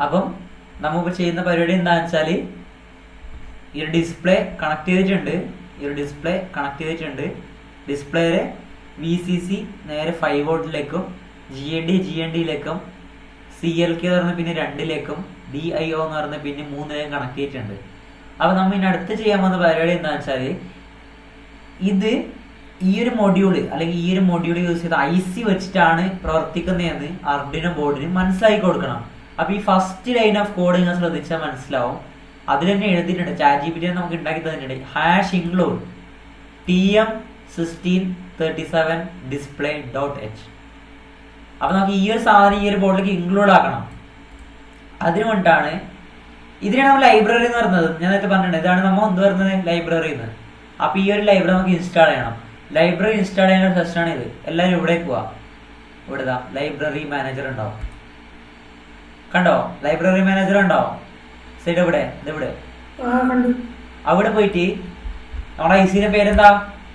അപ്പം നമുക്ക് ചെയ്യുന്ന പരിപാടി എന്താണെന്ന് വെച്ചാൽ ഈ ഒരു ഡിസ്പ്ലേ കണക്ട് ചെയ്തിട്ടുണ്ട്. ഡിസ്പ്ലേയിലെ VCC നേരെ 5 വോൾട്ടിലേക്കും GND CLK എന്ന് പറഞ്ഞ പിന്നെ 2ലേക്കും DIO എന്ന് പറഞ്ഞ പിന്നെ 3ലേക്കും കണക്ട് ചെയ്തിട്ടുണ്ട്. അപ്പൊ നമ്മൾ ഇനി അടുത്ത് ചെയ്യാൻ പോകുന്ന പരിപാടി എന്താണെന്ന് വെച്ചാൽ ഇത് ഈ ഒരു മൊഡ്യൂൾ യൂസ് ചെയ്ത് IC വെച്ചിട്ടാണ് പ്രവർത്തിക്കുന്നതെന്ന് ആർഡിനോ ബോർഡിന് മനസ്സിലാക്കി കൊടുക്കണം. അപ്പൊ ഈ ഫസ്റ്റ് ലൈൻ ഓഫ് കോഡ് നിങ്ങൾ ശ്രദ്ധിച്ചാൽ മനസ്സിലാവും. അതിൽ തന്നെ എഴുതിയിട്ടുണ്ട്, ChatGPT നമുക്ക് ഉണ്ടാക്കി തന്നിട്ടുണ്ട്, #include TM1637 display.h. അപ്പൊ നമുക്ക് ഈ ഒരു സാധനം ഈ ഒരു ബോർഡിലേക്ക് ഇൻക്ലൂഡ് ആക്കണം. അതിനു വേണ്ടിയിട്ടാണ് ഇതിനാണ് നമ്മൾ ലൈബ്രറി എന്ന് പറയുന്നത്. ഞാൻ നേരത്തെ പറഞ്ഞിട്ടുണ്ട്, ഇതാണ് നമ്മൾ എന്ത് പറയുന്നത്, ലൈബ്രറി എന്ന്. അപ്പൊ ഈ ഒരു ലൈബ്രറി നമുക്ക് ഇൻസ്റ്റാൾ ചെയ്യണം. ലൈബ്രറി ഇൻസ്റ്റാൾ ചെയ്യുന്ന ഒരു സെഷനാണ് ഇത്. എല്ലാവരും ഇവിടേക്ക് പോവാ. ഇവിടുത്തെ ലൈബ്രറി മാനേജർ ഉണ്ടാവും, കണ്ടോ? ലൈബ്രറി മാനേജർ ഉണ്ടാവും സൈഡ് ഇവിടെ, ഇതിവിടെ. അവിടെ പോയിട്ട് നമ്മുടെ ICന്റെ പേരെന്താ,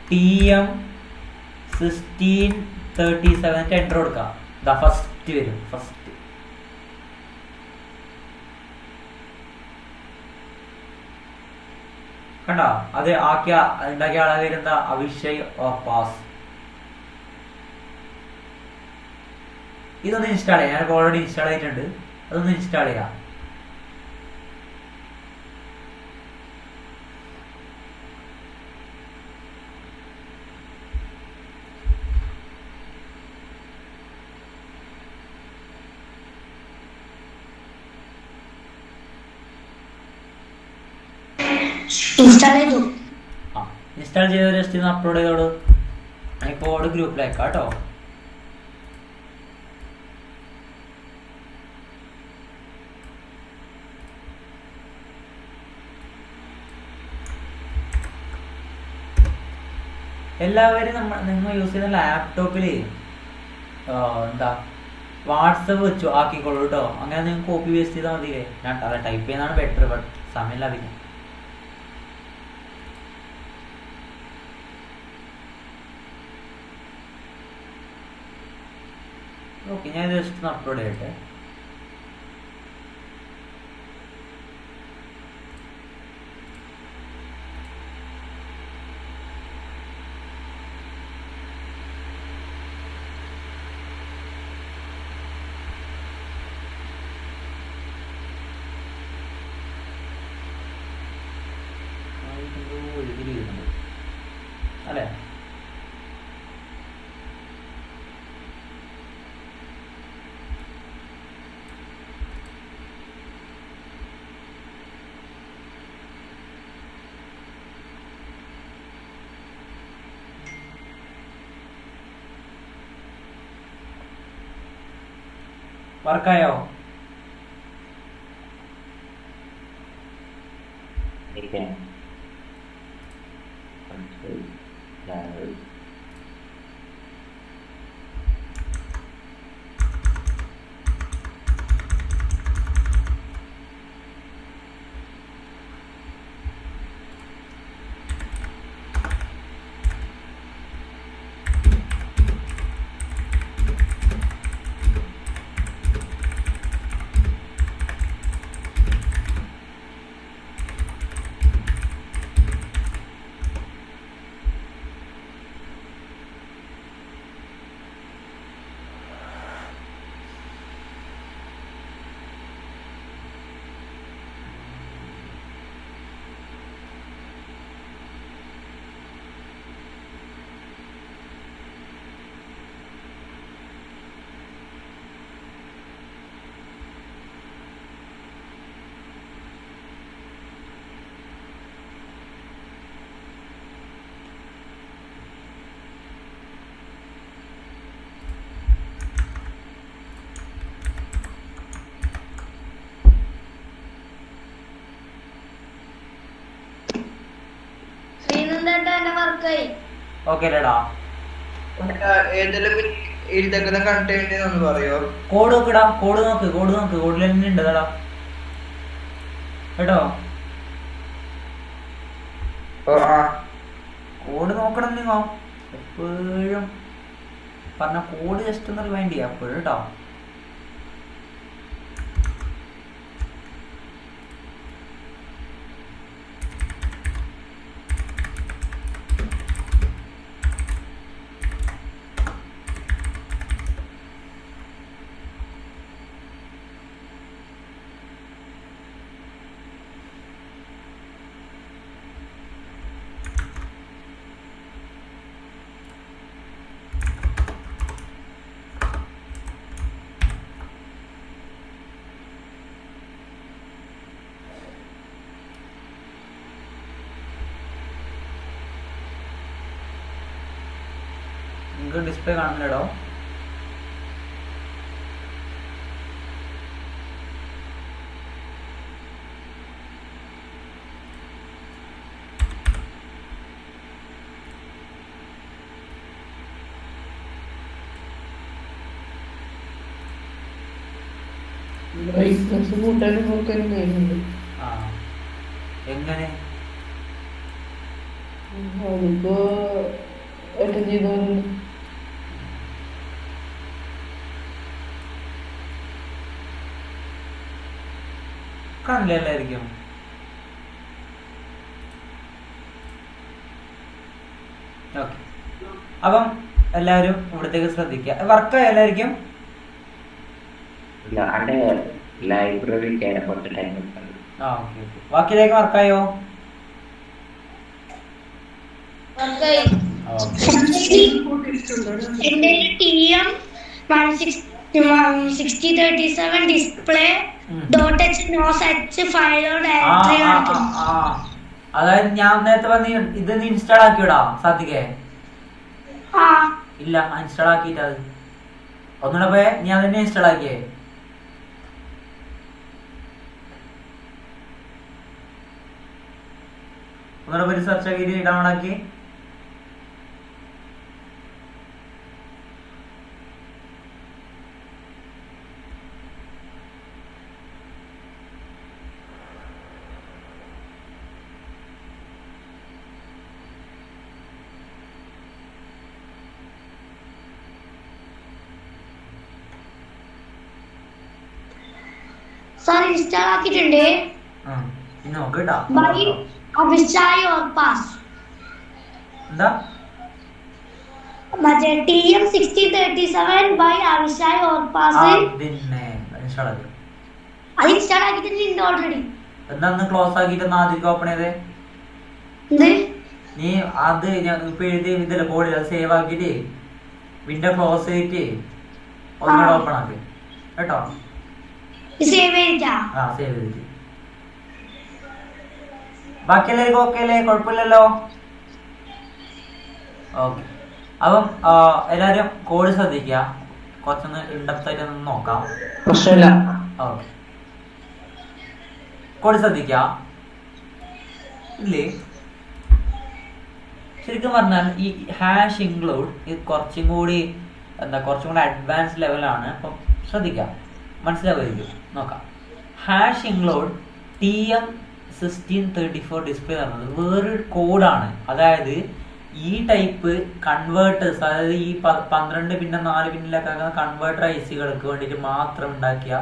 TM1637 എൻ്റർ കൊടുക്കാം. ഇതാ ഫസ്റ്റ് വരും. കണ്ടോ? അത് ഉണ്ടാക്കിയ ആളെ പേരെന്താ, അഭിഷേക് പാസ്. ഇതൊന്ന് ഇൻസ്റ്റാൾ ചെയ്യാം. ഞാനിപ്പോൾ ഓൾറെഡി ഇൻസ്റ്റാൾ ചെയ്തിട്ടുണ്ട്. അതൊന്ന് ഇൻസ്റ്റാൾ ചെയ്യാം. ഇൻസ്റ്റാൾ ചെയ്ത ജസ്റ്റ് ഒന്ന് അപ്ലോഡ് ചെയ്തോളൂ. ഇപ്പോൾ ഗ്രൂപ്പിലേക്ക് കേട്ടോ. എല്ലാവരും നിങ്ങൾ യൂസ് ചെയ്യുന്ന ലാപ്ടോപ്പിൽ എന്താ വാട്സപ്പ് വെച്ചു ആക്കിക്കോളൂ കേട്ടോ. അങ്ങനെ നിങ്ങൾ കോപ്പി പേസ്റ്റ് ചെയ്താൽ മതിയേ. ഞാൻ ടൈപ്പ് ചെയ്യുന്നതാണ് ബെറ്റർ, ബട്ട് സമയം ലാഭിക്കും. ഓക്കെ, ഞാൻ ജസ്റ്റ് ഒന്ന് അപ്ലോഡ് ചെയ്യട്ടെ. അല്ലേ? വർക്കായോ? ഓക്കെ അല്ലേടാ? കോഡ് നോക്കടാ, കോഡ് നോക്ക്, കോഡിൽ തന്നെ ഉണ്ടതാടാ കേട്ടോ. കോഡ് നോക്കണം നിങ്ങോ എപ്പോഴും പറഞ്ഞ കോഡ് ജസ്റ്റ് ഒന്ന് റിമൈൻഡ് ചെയ്യാം എപ്പോഴും കേട്ടോ. നിനക്ക് ഡിസ്പ്ലേ കാണുന്നില്ലടോ? എങ്ങനെ കാണില്ല എല്ലായിരിക്കും? ഓക്കെ, അപ്പം എല്ലാവരും ഇവിടത്തേക്ക് ശ്രദ്ധിക്കുക. വർക്കായോ എല്ലായിരിക്കും? ലൈബ്രറി ബാക്കിയിലേക്ക് വർക്കായോ? അതായത് ഞാൻ നേരത്തെ പറഞ്ഞ ഇത് നീ ഇൻസ്റ്റാൾ ആക്കിയോടാ സാധിക്കേ? ഇല്ല, ഇൻസ്റ്റാൾ ആക്കിയിട്ട് അത് ഒന്നുകൂടെ പോയേ. നീ അതന്നെ ഇൻസ്റ്റാൾ ആക്കിയേ? ഒന്നുകൂടെ പോയി സെർച്ച് ആക്കിയിട്ട് ഡൗൺലോഡ് ആക്കി. സാർ ഇൻസ്റ്റാൾ ആക്കിയിട്ടുണ്ട്. എന്താ മറ്റേ TM6037 ബൈ അവിഷായ് ഓർപാസ്. അത് ഇൻസ്റ്റാൾ ആക്കിയിട്ടുണ്ട് ഓൾറെഡി. എന്താ ക്ലോസ് ആക്കിയിട്ട് ആദ്യം ഓപ്പൺ ചെയ്തേ? നീ അത് ഇപ്പൊ എഴുതി ഇതില്ല ബോർഡിൽ അത് സേവ് ആക്കിയിട്ട് വിൻഡോ ക്ലോസ് ചെയ്തിട്ട് ഒന്നുകൂടെ ഓപ്പൺ ആക്കി കേട്ടോ. സേവ് ചെയ്തിട്ട് ബാക്കി എല്ലാവർക്കും ഓക്കെ അല്ലേ? കുഴപ്പമില്ലല്ലോ? ഓക്കെ, അപ്പം എല്ലാവരും കോഡ് ശ്രദ്ധിക്കുക. കുറച്ചൊന്ന് ഇൻഡെപ്തായിട്ട് ഒന്ന് നോക്കാം. പ്രശ്നമില്ല. ഓക്കെ, കോഡ് ശ്രദ്ധിക്കുക. ഇല്ലേ, ശരിക്കും പറഞ്ഞാൽ ഈ ഹാഷ് ഇൻക്ലൂഡ് ഇത് കുറച്ചും കൂടി അഡ്വാൻസ് ലെവലാണ്. അപ്പം ശ്രദ്ധിക്കുക, മനസ്സിലാവുമായിരിക്കും. നോക്കാം. ഹാഷ് ഇൻക്ലൂഡ് TM1634 ഡിസ്പ്ലേ എന്ന് പറയുന്നത് വേറൊരു കോഡാണ്. അതായത് ഈ ടൈപ്പ് കൺവേർട്ടേഴ്സ്, അതായത് ഈ 12 പിന്നെ 4 പിന്നിലൊക്കെ ആക്കുന്ന കൺവേർട്ടർ ഐസികൾക്ക് വേണ്ടിയിട്ട് മാത്രം ഉണ്ടാക്കിയ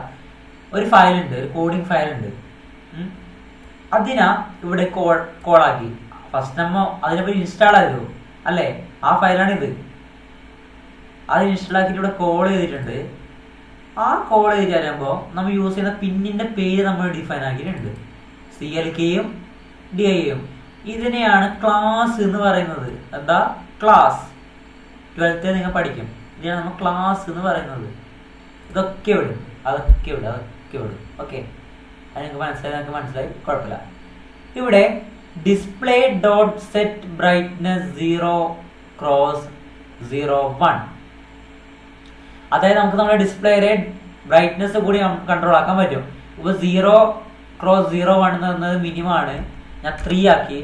ഒരു ഫയലുണ്ട്, ഒരു കോഡിങ് ഫയലുണ്ട്. അതിനാ ഇവിടെ കോളാക്കി. ഫസ്റ്റ് നമ്മ അതിനെപ്പറ്റി ഇൻസ്റ്റാൾ ആയിരുന്നു അല്ലേ? ആ ഫയലാണിത്. അത് ഇൻസ്റ്റാൾ ആക്കിയിട്ട് ഇവിടെ കോൾ ചെയ്തിട്ടുണ്ട്. ആ കോൾ ചെയ്ത് തരുമ്പോൾ നമ്മൾ യൂസ് ചെയ്യുന്ന പിന്നിൻ്റെ പേര് നമ്മൾ ഡിഫൈൻ ആക്കിയിട്ടുണ്ട്. CLKയും DIയും. ഇതിനെയാണ് ക്ലാസ് എന്ന് പറയുന്നത്. എന്താ ക്ലാസ്? 12th നിങ്ങൾ പഠിക്കും. ഇതിനാണ് നമ്മൾ ക്ലാസ് എന്ന് പറയുന്നത്. ഇതൊക്കെ വിടും, അതൊക്കെ വിടും. ഓക്കെ, അത് നിങ്ങൾക്ക് മനസ്സിലായി, കുഴപ്പമില്ല. ഇവിടെ display dot set brightness 0x01. അതായത് നമുക്ക് നമ്മുടെ ഡിസ്പ്ലേയുടെ ബ്രൈറ്റ്നസ് കൂടി കൺട്രോൾ ആക്കാൻ പറ്റും. ഇപ്പൊ 0x01 എന്ന് പറയുന്നത് മിനിമം ആണ്. ഞാൻ 3 ആക്കി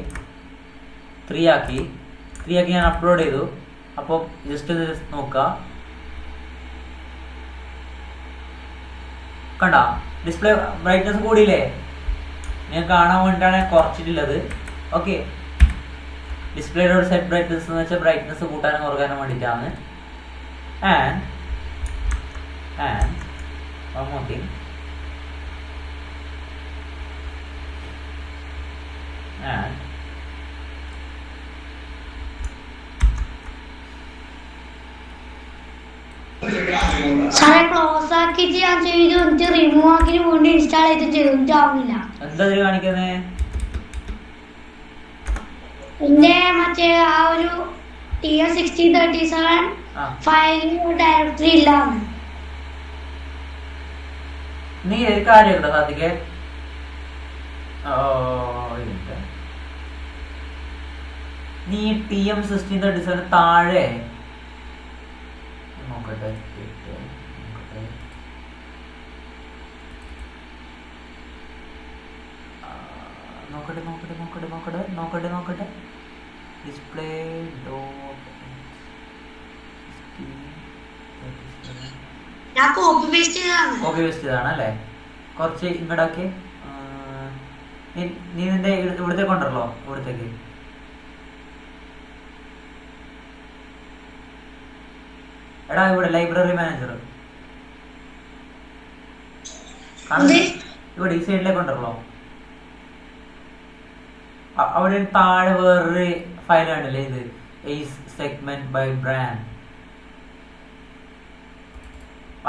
ഞാൻ അപ്ലോഡ് ചെയ്തു. അപ്പോൾ ജസ്റ്റ് നോക്കുക, കണ്ട ഡിസ്പ്ലേ ബ്രൈറ്റ്നസ് കൂടിയില്ലേ? ഞാൻ കാണാൻ വേണ്ടിയിട്ടാണ് കുറച്ചിട്ടുള്ളത്. ഓക്കെ, ഡിസ്പ്ലേയുടെ ഒരു സെറ്റ് ബ്രൈറ്റ്നസ് എന്ന് വെച്ചാൽ ബ്രൈറ്റ്നസ് കൂട്ടാനും കുറക്കാനും വേണ്ടിയിട്ടാണ്. And one more thing, and സാറേ ക്ലോസ് ആക്കിയിട്ട് ഞാൻ ചെയ്തു, എന്നിട്ട് റിമൂവ് ആക്കിയിട്ട് വീണ്ടും ഇൻസ്റ്റാൾ ചെയ്തിട്ട് ചെയ്തിട്ട് ആവുന്നില്ല. എന്താ കാണിക്കുന്നേ? എന്റെ മറ്റേ ആ ഒരു TM6037 ഫയൽ ഡയറക്ടറി ഇല്ല. നീ ഒരു കാര്യം കേട്ടോ സാധിക്കേ, നീ TM1637 താഴെ നോക്കട്ടെ നോക്കട്ടെ. നോക്കട്ടെ നോക്കട്ടെ നോക്കട്ടെ നോക്കട്ടെ നോക്കട്ടെ നോക്കട്ടെ ഡിസ്പ്ലേ ഞാൻ കോപ്പി പേസ്റ്റ് ചെയ്തതാണ്. കോപ്പി പേസ്റ്റ് ചെയ്താണ് അല്ലേ? കുറച്ച് ഇങ്ങോട്ടൊക്കെ നീ നിന്റെ ഇവിടത്തേക്ക് ഉണ്ടല്ലോ, ഇവിടത്തേക്ക് എടാ ഇവിടെ ലൈബ്രറി മാനേജർ ഇവിടെ ഈ സൈഡിലേക്ക് ഉണ്ടല്ലോ, അവിടെ താഴെ വേറൊരു ഫയൽ കണ്ടില്ലേ, ഇത് എയ്സ് സെഗ്മെന്റ് ബൈ ബ്രാൻഡ്.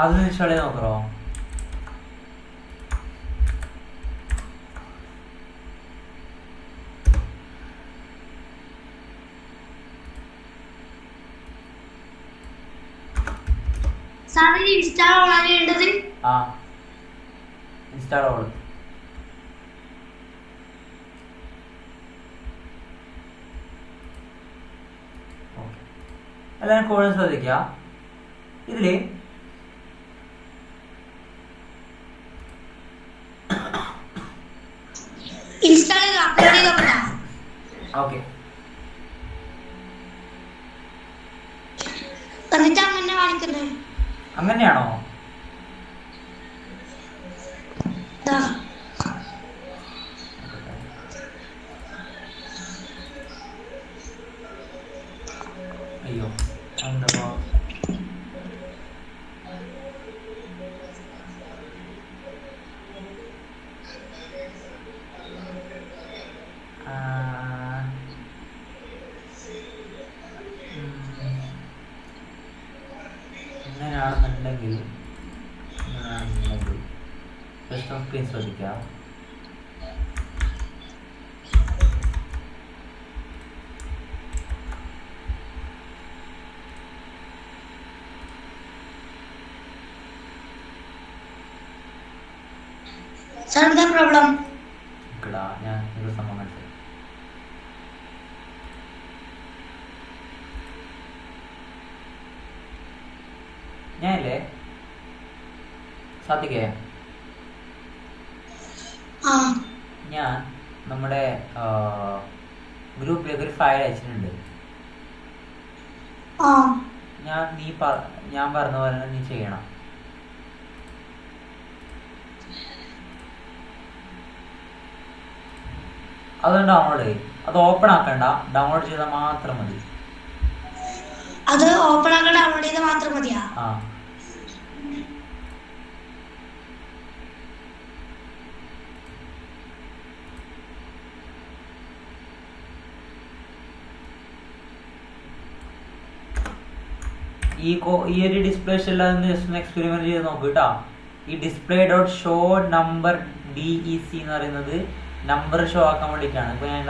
അത് ഇൻസ്റ്റാൾ ചെയ്ത് നോക്കറോ? ഇൻസ്റ്റാൾ ഓൺ ചെയ്യേണ്ടത്. ആ ഇൻസ്റ്റാൾ ഓൾ. എല്ലാവരും കൂടുതൽ ശ്രദ്ധിക്കുക, ഇതില് ഇൻസ്റ്റാൾ ചെയ്ത് അപ്ലോഡ് ചെയ്തോക്കട്ടെ. ഓക്കെ എന്നിട്ട് അങ്ങനെ കാണിക്കുന്നത് അങ്ങനെയാണോ? ദാ. അയ്യോ എന്താ ഇങ്ങനെയാണെന്നുണ്ടെങ്കിൽ ജസ്റ്റ് ഒന്ന് സ്ക്രീൻ ശ്രദ്ധിക്കാം. സാർ എന്താ പ്രോബ്ലം? ഇക്കടാ ഞാൻ ഒരു സംഭവം കണ്ടു. ഞാനല്ലേ സാധിക്കേ, ഞാൻ നമ്മുടെ ഗ്രൂപ്പിലേക്ക് ഒരു ഫയൽ അയച്ചിട്ടുണ്ട്. ഞാൻ പറഞ്ഞ പോലെ നീ ചെയ്യണം. അതൊന്ന് ഡൗൺലോഡ് ചെയ്യും. അത് ഓപ്പൺ ആക്കണ്ട, ഡൗൺലോഡ് ചെയ്താൽ മാത്രം മതി. അത് ഓപ്പൺ ആക്കാൻ ഡൗൺലോഡ് ചെയ്താൽ മാത്രം മതിയാ? ആ ഈ ഒരു ഡിസ്പ്ലേ ഷെല്ലാന്ന് ജസ്റ്റ് ഒന്ന് എക്സ്പെരിമെന്റ് ചെയ്ത് നോക്കൂ കേട്ടോ. ഈ display dot show number DEC എന്ന് പറയുന്നത് നമ്പർ ഷോ ആക്കാൻ വേണ്ടിയിട്ടാണ്. ഇപ്പൊ ഞാൻ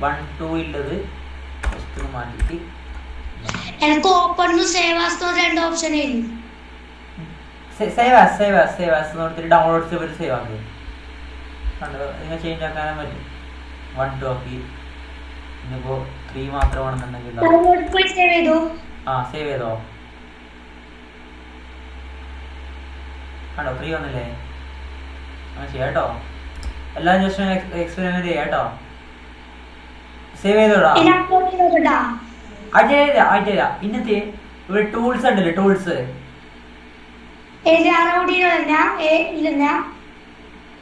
1 2 ഉള്ളത് ജസ്റ്റ് ഒന്ന് മാറ്റിട്ട് എനിക്ക് ഓപ്പൺ സേവ് ആസ് രണ്ട് ഓപ്ഷൻ ആയിരുന്നു. സേവ് ആസ് നോക്കിട്ട് ഡൗൺലോഡ് സേവ് ആക്കി കണ്ടോ, ഇങ്ങനെ ചേഞ്ച് ആക്കാനും പറ്റും. 1 2 ആക്കി. ഇനിയിപ്പോ 3 മാത്രമാണെന്നുണ്ടെങ്കിൽ സേവ് ചെയ്തോ കണ്ടോ, 3 വന്നില്ലേ? അങ്ങനെ ചെയ്യാം കേട്ടോ. എല്ലാം ജസ്റ്റ് എക്സ്പെരിമെന്റ് ചെയ്യാം കേട്ടോ. സേവ് ചെയ്തോടാ. ആയിട്ടില്ല. ഇന്നത്തെ ഇവിടെ ടൂൾസ് ഉണ്ടല്ലോ, ടൂൾസ്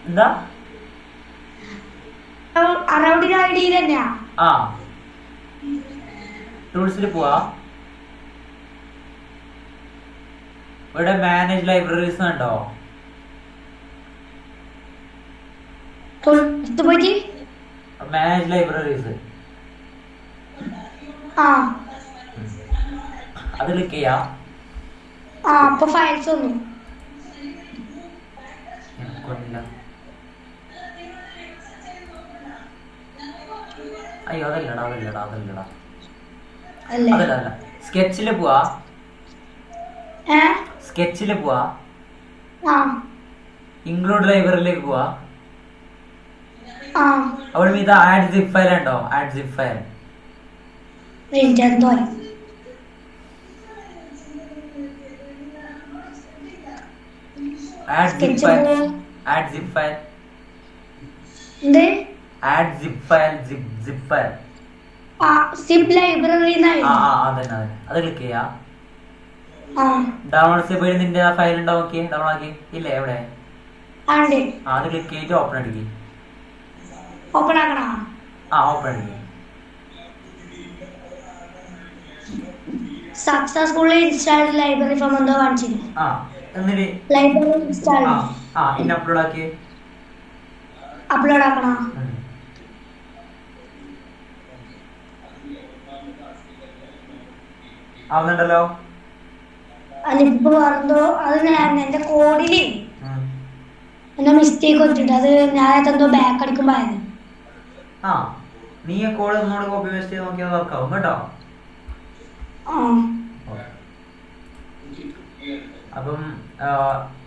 എന്താ ആ ടൂൾസിൽ പോവാ. ഇവിടെ മാനേജ് ലൈബ്രറീസ് ഉണ്ടോ? മാനേജ് ലൈബ്രറീസ് അത് ക്ലിക്ക് ചെയ്യാം. ഫയൽസ് ഒന്നും അയ്യോ അതല്ലടാ അതല്ല. സ്കെച്ചില് പോവാ. ഇൻക്ലൂഡ് ലൈബ്രറിയിലേക്ക് പോവാ. അവിടെ ഇത് ആഡ് സിപ്പ് ഫയൽ ഉണ്ടോ? Add zip file add zip sketch file book add zip file എന്ത് add zip file zip file ആ സിബ് ലൈബ്രറി അതന്നെ അത് ക്ലിക്ക് ചെയ്യാ. ആ ഡൗൺലോഡ് സിപ്പ് നിന്റെ ആ ഫയൽ ഉണ്ടോ നോക്കി ഡൗൺലോഡ് ആക്കി ഇല്ലേ എവിടെ ആണ്ട് അത് ക്ലിക്ക് ചെയ്തിട്ട് ഓപ്പൺ അടിക്കും. ഓപ്പൺ ആക്കണോ? ഓപ്പൺ അടിക്കും. സക്സസ്ഫുള്ളി ഇൻസ്റ്റാൾഡ് ലൈബ്രറി ഫ്രം എന്തോ കാണിച്ചിരുന്നു. എന്നിട്ട് ലൈബ്രറി ഇൻസ്റ്റാൾഡ് ഇന്ന അപ്ലോഡ് ആക്കി അപ്ലോഡ് ആക്കണോ? ആവുന്നുണ്ടല്ലോ. അതിപ്പോ എന്തോ അത് ഞാൻ എന്റെ കോഡില് എന്തോ മിസ്റ്റേക്ക് വെച്ചിട്ട് അത് ഞാൻ എന്തോ ബാക്ക് അടിക്കുമ്പോ ആയത്. നീ ആ കോഡ് ഒന്നുകൂടെ കോപ്പി പേസ്റ്റ് ചെയ്ത് നോക്കിയാൽ വർക്ക് ആവും കേട്ടോ. അപ്പം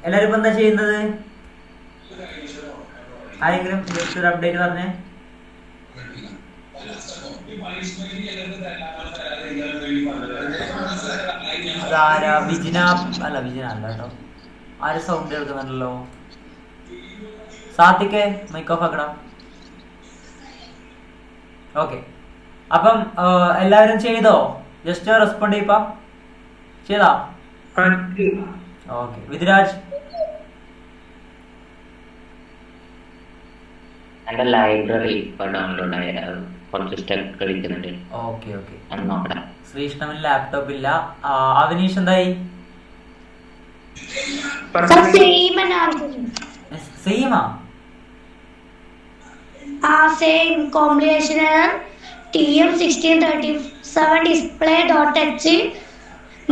എല്ലാരും ഇപ്പൊ എന്താ ചെയ്യുന്നത്? ആരെങ്കിലും ജസ്റ്റ് ഒരു അപ്ഡേറ്റ് പറഞ്ഞേ. അതാരാ? വിജിന അല്ല കേട്ടോ. ആര് സൗണ്ട് കേൾക്കുന്നുണ്ടല്ലോ? സാത്തിക്ക് മൈക്ക് ഓഫ് ആക്കണം. ഓക്കെ, അപ്പം എല്ലാവരും ചെയ്തോ? ജസ്റ്റ് റെസ്പോണ്ട് ചെയ്യപ്പാ. ചെയ്താ? ഓക്കെ. വിധിരാജ് എന്റെ ലൈബ്രറി ഇപ്പൊ ഡൗൺലോഡ് ആയ കുറച്ച് സ്റ്റെപ്പ് കളിക്കുന്നുണ്ട്. ഓക്കെ നോക്കണം. ശ്രീകൃഷ്ണന് ലാപ്ടോപ്പ് ഇല്ല. അവനീഷ് എന്തായി? സെയിമാ? Same combination TM1637 display.h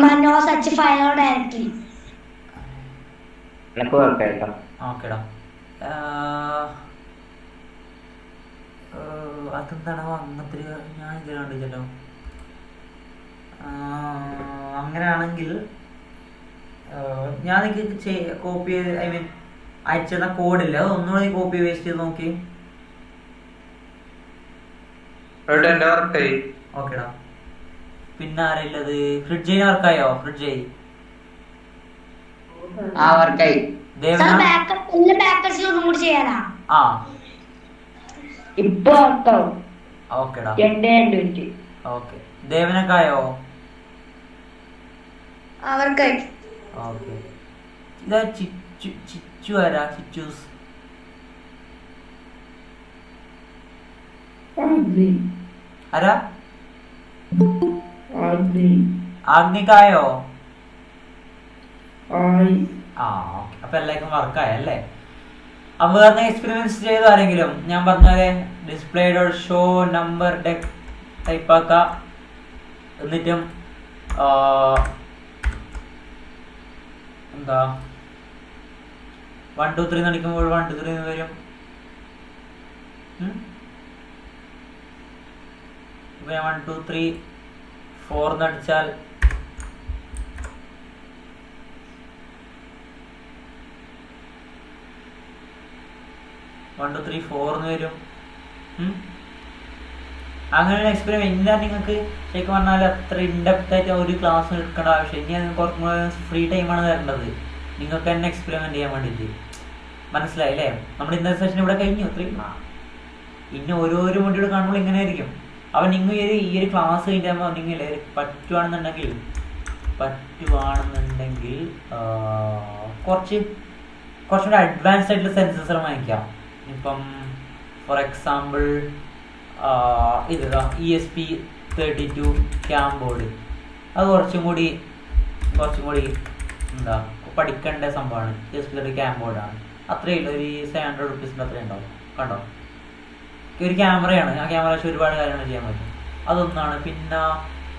manos h file directory. ഓക്കെടാ. അതെന്താണ് അങ്ങനത്തെ ഞാൻ ഇത് കണ്ടില്ലല്ലോ. അങ്ങനെയാണെങ്കിൽ ഞാൻ കോപ്പി ചെയ്ത് അയച്ചെന്ന കോഡില്ല അത് ഒന്നുകൂടി കോപ്പി പേസ്റ്റ് ചെയ്ത് നോക്കി. ഓക്കെടാ. പിന്നെ ആരല്ലത്? ഫ്രിഡ്ജ് വർക്കായോ? ഫ്രിഡ്ജ് ഓക്കെടാ. ഓക്കെ. ദേവനക്കായോ? ഓക്കെ. ഇതാ ചിച്ചു ആരാ? ചിച്ചൂസ് ആരാ? ആഗ്നിക്കായോ? ഓക്കെ. അപ്പൊ എല്ലാവർക്കും വർക്കായല്ലേ? അപ്പൊ വേറെ എക്സ്പെരിമെന്റ്സ് ചെയ്തോ ആരെങ്കിലും? ഞാൻ പറഞ്ഞാലേ display dot show number dec ടൈപ്പാക്ക. എന്നിട്ടും എന്താ 1 2 3 നടിക്കുമ്പോൾ 1 2 3 വരും. 1 2 3 4 നടിച്ചാൽ വരും. അങ്ങനെ എക്സ്പെരിമെന്റ് ഇല്ല. നിങ്ങൾക്ക് ശരിക്കും പറഞ്ഞാൽ അത്ര ഇൻഡെപ്ത് ആയിട്ട് ഒരു ക്ലാസ് എടുക്കേണ്ട ആവശ്യം. ഇനി അത് കുറച്ചും ഫ്രീ ടൈമാണ് തരേണ്ടത് നിങ്ങൾക്ക് തന്നെ എക്സ്പെരിമെന്റ് ചെയ്യാൻ വേണ്ടിയിട്ട്. മനസ്സിലായില്ലേ? നമ്മൾ ഇന്നത്തെ സെഷൻ ഇവിടെ കഴിഞ്ഞു. ഇത്രയും ഇനി ഓരോരോ മൊഡ്യൂൾ കാണുമ്പോൾ ഇങ്ങനെ ആയിരിക്കും. അപ്പം നിങ്ങൾ ഈ ഒരു ക്ലാസ് കഴിഞ്ഞാൽ നിങ്ങൾ പറ്റുവാണെന്നുണ്ടെങ്കിൽ കുറച്ചുകൂടെ അഡ്വാൻസ്ഡ് ആയിട്ടുള്ള സെൻസർ വാങ്ങിക്കാം. ഇപ്പം ഫോർ എക്സാമ്പിൾ ഇതാ ESP32 ക്യാം ബോർഡ്. അത് കുറച്ചും കൂടി എന്താ പഠിക്കേണ്ട സംഭവമാണ്. ESP32 ക്യാം ബോർഡാണ്. അത്രയേ ഉള്ളൂ. ഒരു 700 റുപ്പീസിൻ്റെ അത്രയും ഉണ്ടാവും. കണ്ടോ? ഒരു ക്യാമറയാണ്. ആ ക്യാമറ വെച്ച് ഒരുപാട് കാര്യങ്ങൾ ചെയ്യാൻ പറ്റും. അതൊന്നാണ്. പിന്നെ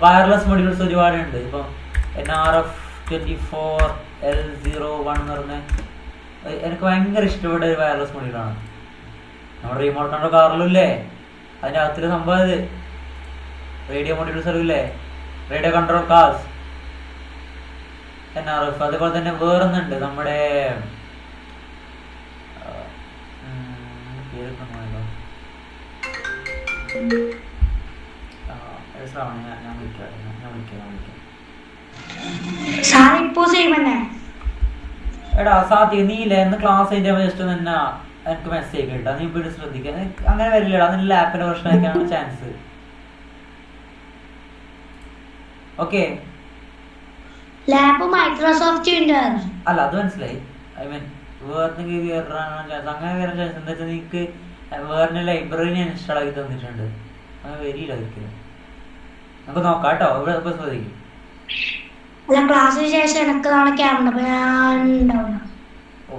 വയർലെസ് മൊഡ്യൂൾസ് ഒരുപാടുണ്ട്. ഇപ്പം NRF24L01 എന്ന് പറഞ്ഞ എനിക്ക് ഭയങ്കര ഇഷ്ടപ്പെട്ട ഒരു വയർലെസ് മൊഡ്യൂളാണ്. നമ്മുടെ റിമോട്ട് കൺട്രോൾ കാറിലില്ലേ അതിൻ്റെ അകത്തൊരു സംഭവം ഇത് റേഡിയോ മൊഡ്യൂൾസ് അറിയില്ലേ? Radio control cars NRF. അതേപോലെ തന്നെ വേറൊന്നുണ്ട് നമ്മുടെ ഞാൻ വിളിക്കാം. എടാ സാധ്യ നീ ഇല്ലേ എന്ന് ക്ലാസ് കഴിഞ്ഞ ജസ്റ്റ് തന്നെ എനിക്ക് മെസ്സേജ് കേട്ടോ, നീ ഇപ്പോൾ ശ്രദ്ധിക്കുക. അങ്ങനെ വരില്ലടാ, നിന്റെ ലാപ്പിന്റെ പ്രശ്നമൊക്കെയാണ് chance. Okay lap Microsoft Windows അല്ല, അത് മനസ്സിലായി. ഐ മീൻ വേറെ കയറാനാണ് ചാൻസ്. അങ്ങനെ കയറാൻ ചാൻസ് എന്താ വെച്ചാൽ നിനക്ക് വേറെ ലൈബ്രറി ഞാൻ ഇൻസ്റ്റാൾ ആക്കി തന്നിട്ടുണ്ട്. അങ്ങനെ വരില്ല ഒരിക്കലും. നമുക്ക് നോക്കാം കേട്ടോ, ഇവിടെ ഇപ്പൊ ശ്രദ്ധിക്കും. അല്ല ക്ലാസ്സിന് ശേഷം എനിക്ക് നാളെ ക്യാമ്പ് അപ്പൊ ഞാൻ ഉണ്ടാവില്ല. ഓ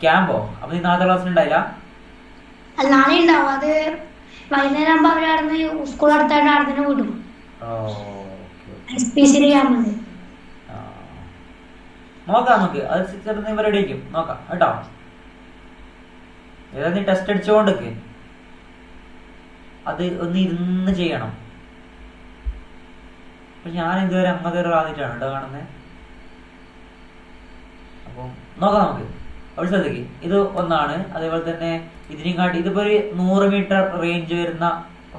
ക്യാമ്പോ? അപ്പൊ നീ നാളത്തെ ക്ലാസ്സിൽ ഉണ്ടായില്ല? അല്ല നാളെ ഉണ്ടാവും. അത് വൈകുന്നേരം ആകുമ്പോ അവരവിടുന്ന് സ്കൂൾ അടുത്തായിട്ട് അവിടെ വിടും. SPC ക്യാമ്പുണ്ട്. നോക്കാം നമുക്ക്, അത് ചെറുത് നീ റെഡി ആയിരിക്കും. നോക്കാം കേട്ടോ. ഏതാ നീ ടെസ്റ്റ് അടിച്ചോണ്ടൊക്കെ അത് ഒന്ന് ഇരുന്ന് ചെയ്യണം. അപ്പൊ ഞാൻ ഇതുവരെ അമ്മ ആദ്യമായിട്ടാണ് കേട്ടോ കാണുന്നത്. അപ്പം നോക്കാം നമുക്ക്. അവിടെ ശ്രദ്ധിക്ക്, ഇത് ഒന്നാണ്. അതേപോലെ തന്നെ ഇതിനെയും കാട്ടി ഇതിപ്പോ ഒരു 100 മീറ്റർ റേഞ്ച് വരുന്ന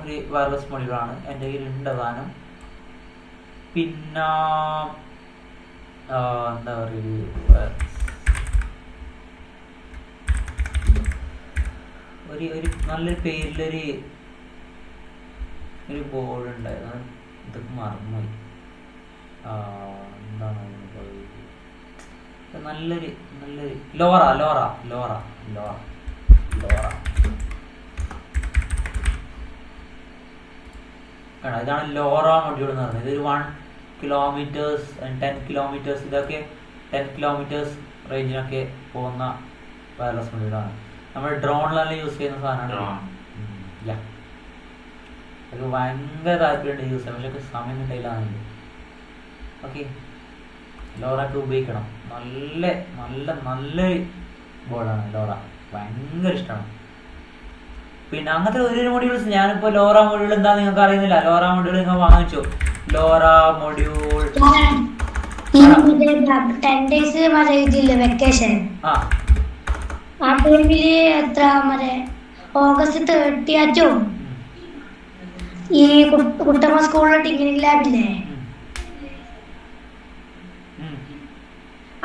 ഒരു വയർലെസ് മൊഡ്യൂളാണ് എൻ്റെ കയ്യിലുണ്ട് സാധനം. പിന്നെ എന്താ പറയുക, ഒരു നല്ലൊരു പേരിലൊരു ബോർഡ് ഉണ്ടായിരുന്നു. ഇതൊക്കെ മറന്നുപോയി. എന്താണ് നല്ലൊരു LoRa LoRa LoRa LoRa LoRa ഇതാണ് ലോറ മൊഡ്യൂൾ എന്ന് പറയുന്നത്. ഇതൊരു 1 കിലോമീറ്റേഴ്സ് 10 കിലോമീറ്റേഴ്സ് ഇതൊക്കെ 10 കിലോമീറ്റേഴ്സ് റേഞ്ചിനൊക്കെ പോകുന്ന വയർലെസ് മൊഡ്യൂളാണ്. നമ്മൾ ഡ്രോണിലെല്ലാം യൂസ് ചെയ്യുന്ന സാധനമാണ്. അത് ഭയങ്കര താല്പര്യമുണ്ട് യൂസ് ചെയ്യാൻ, പക്ഷെ സമയം കിട്ടില്ല. ഓക്കെ, ലോറൊക്കെ ഉപയോഗിക്കണം. നല്ലൊരു ബോർഡാണ് ലോറ, ഭയങ്കര ഇഷ്ടമാണ്. പിന്നെ അങ്ങനത്തെ ഒരു മൊഡ്യൂൾസ് ഞാനിപ്പോൾ ലോറ മൊഡ്യൂൾ എന്താ നിങ്ങൾക്ക് അറിയുന്നില്ല. ലോറ മൊഡ്യൂൾ നിങ്ങൾ വാങ്ങിച്ചു. LoRa module 10 days vacation. ആ ടൈമില് എത്ര ഓഗസ്റ്റ് 30 ഈ കുട്ടമ്മ സ്കൂളിലെ ടിക്കറ്റിംഗ് ലാബില്ലേ,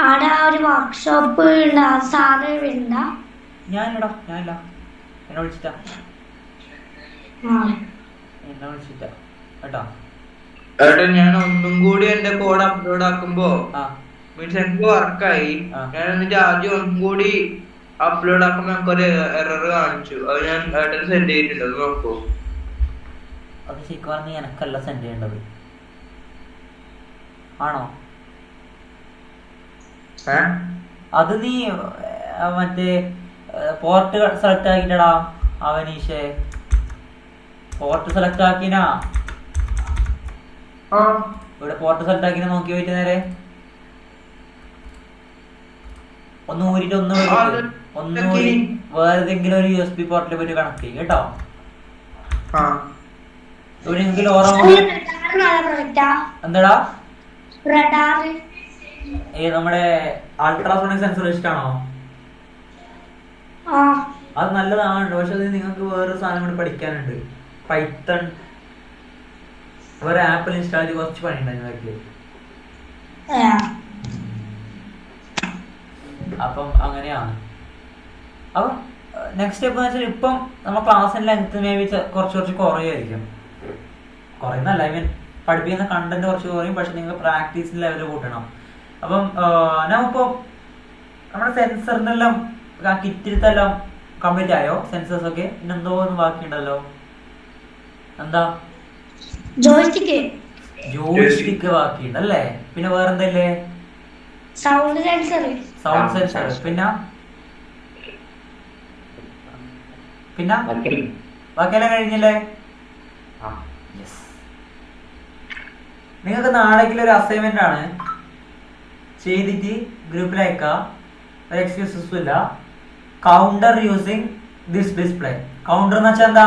അവിടെ ആ ഒരു വർക്ക്ഷോപ്പ് ഉണ്ട്. സാറ് വരുന്ന ഞാനില്ല എന്നെ വിളിച്ചിട്ടാ കേട്ടോ. ഏട്ടാ ഞാൻ ഒന്നും കൂടി എന്റെ കോഡ് അപ്ലോഡ് ആക്കുമ്പോ മീൻസ് എനിക്ക് വർക്കായി. ഞാൻ എന്നിട്ട് ആദ്യം ഒന്നും കൂടി അപ്ലോഡ് ആക്കുമ്പോ എനിക്കൊരു എറർ കാണിച്ചു. അത് ഞാൻ ഏട്ടന് സെൻഡ് ചെയ്തിട്ടുണ്ട്, അത് നോക്കൂ. അത് ശരിക്കും നീ എനക്കല്ല സെൻഡ് ചെയ്യേണ്ടത് ആണോ? അത് നീ മറ്റേ പോർട്ട് സെലക്ട് ആക്കിട്ടടാ അവനീഷേ. പോർട്ട് സെലക്ട് ആക്കിനാ? ഇവിടെ പോർട്ട് സെലക്ട് ആക്കിനാ നോക്കി പോയിട്ട് നേരെ ഒന്ന് ഊരിട്ട് ഒന്നൂരി വേറെ ഏതെങ്കിലും ഒരു USB പോർട്ടിൽ പോയിട്ട് കണക്ട് ചെയ്യും കേട്ടോ. എന്താടാ നമ്മുടെ അൾട്രാസോണിക് സെൻസർ ഇഷ്ടാണോ? അത് നല്ലതാണ്, പക്ഷെ അത് നിങ്ങൾക്ക് വേറൊരു സാധനം കൂടി പഠിക്കാനുണ്ട്. പൈത്തൺ വേറെ ആപ്പിൽ ഇൻസ്റ്റാൾ ചെയ്ത് കുറച്ച് പണിയുണ്ട് നിങ്ങൾക്ക്. അപ്പം അങ്ങനെയാണ്. അപ്പം നെക്സ്റ്റ് സ്റ്റെപ്പ് എന്ന് വെച്ചാൽ ഇപ്പം നമ്മൾ ക്ലാസ്സിന്റെ ലെങ്ത് മേ ബി കുറച്ച് കുറയുമായിരിക്കും. കുറയുന്നല്ല, ഐ മീൻ പഠിപ്പിക്കുന്ന കണ്ടന്റ് കുറച്ച് കുറയും, പക്ഷെ നിങ്ങൾ പ്രാക്ടീസിന്റെ ലെവൽ കൂട്ടണം. അപ്പം നമ്മളിപ്പോൾ നമ്മുടെ സെൻസറിന്റെ എല്ലാം കിറ്റിലത്തെല്ലാം കംപ്ലീറ്റ് ആയോ? സെൻസേഴ്സ് ഒക്കെ പിന്നെ എന്തോ ഒന്ന് ബാക്കിയുണ്ടല്ലോ. എന്താ? ജോയ്സ്റ്റിക്ക് ബാക്കിയുണ്ടല്ലേ. പിന്നെ വേറെന്തല്ലേ? Sound sensor. പിന്നെ ബാക്കിയെല്ലാം കഴിഞ്ഞില്ലേ? നിങ്ങൾക്ക് നാളേക്കുള്ള ഒരു അസൈൻമെന്റ് ആണ്, ചെയ്തിട്ട് ഗ്രൂപ്പിൽ അയക്കാം. ഒരു എക്സ്ക്യൂസസും ഇല്ല. Counter using this display. Counter എന്ന് വെച്ചാൽ എന്താ?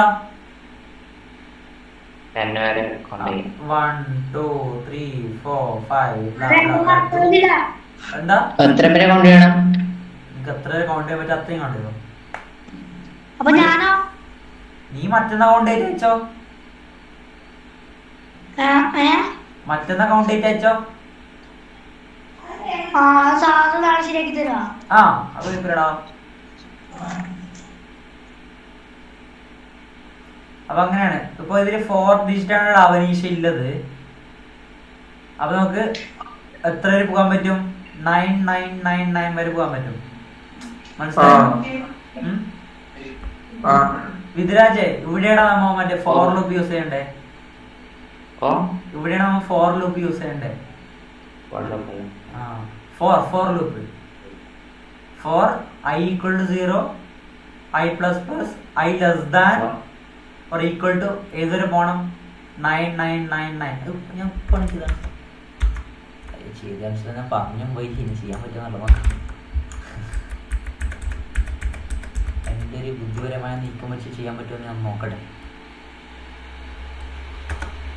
1 2 3 4 5 എന്താ? എത്ര വരെ കൗണ്ട് ചെയ്യണം? നിനക്ക് എത്ര കൗണ്ട് ചെയ്യാൻ പറ്റും അത്രയും കൗണ്ട് ചെയ്തോ. അപ്പൊ ഞാനോ? നീ മറ്റന്നാ കൗണ്ട് ചെയ്ത് വെച്ചോ. മറ്റന്നാ കൗണ്ട് ചെയ്ത് വെച്ചോ. സാറ് നാളെ ശരിയാക്കി തരാ. ആ അത് കുഴപ്പമില്ലടാ. അപ്പൊ അങ്ങനെയാണ്. ഇപ്പൊ ഇതില് 4 ഡിജിറ്റ് ആണ് അവനീഷ ഉള്ളത്. അപ്പൊ നമുക്ക് എത്ര വരെ പോകാൻ പറ്റും? 9999 വരെ പോകാൻ പറ്റും. മനസ്സിലായോ? വിധുരാജെ, ഇവിടെയാണ് നമ്മ മറ്റേ ഫോർ ലൂപ്പ് യൂസ് ചെയ്യണ്ടേ? ഇവിടെയാണ് നമ്മ ഫോർ ലൂപ്പ് യൂസ് ചെയ്യണ്ടേ? For loop. For i equal to 0, i plus plus, i less than or equal to ഏതൊരു പോണം? 9999. ഞാൻ പണിച്ചതാണ് ചെയ്ത പറഞ്ഞും പോയി ഇനി ചെയ്യാൻ പറ്റുമെന്നല്ല നോക്കാം. എൻ്റെ ഒരു ബുദ്ധിപരമായ നീക്കം വെച്ച് ചെയ്യാൻ പറ്റുമെന്ന് ഞാൻ നോക്കട്ടെ.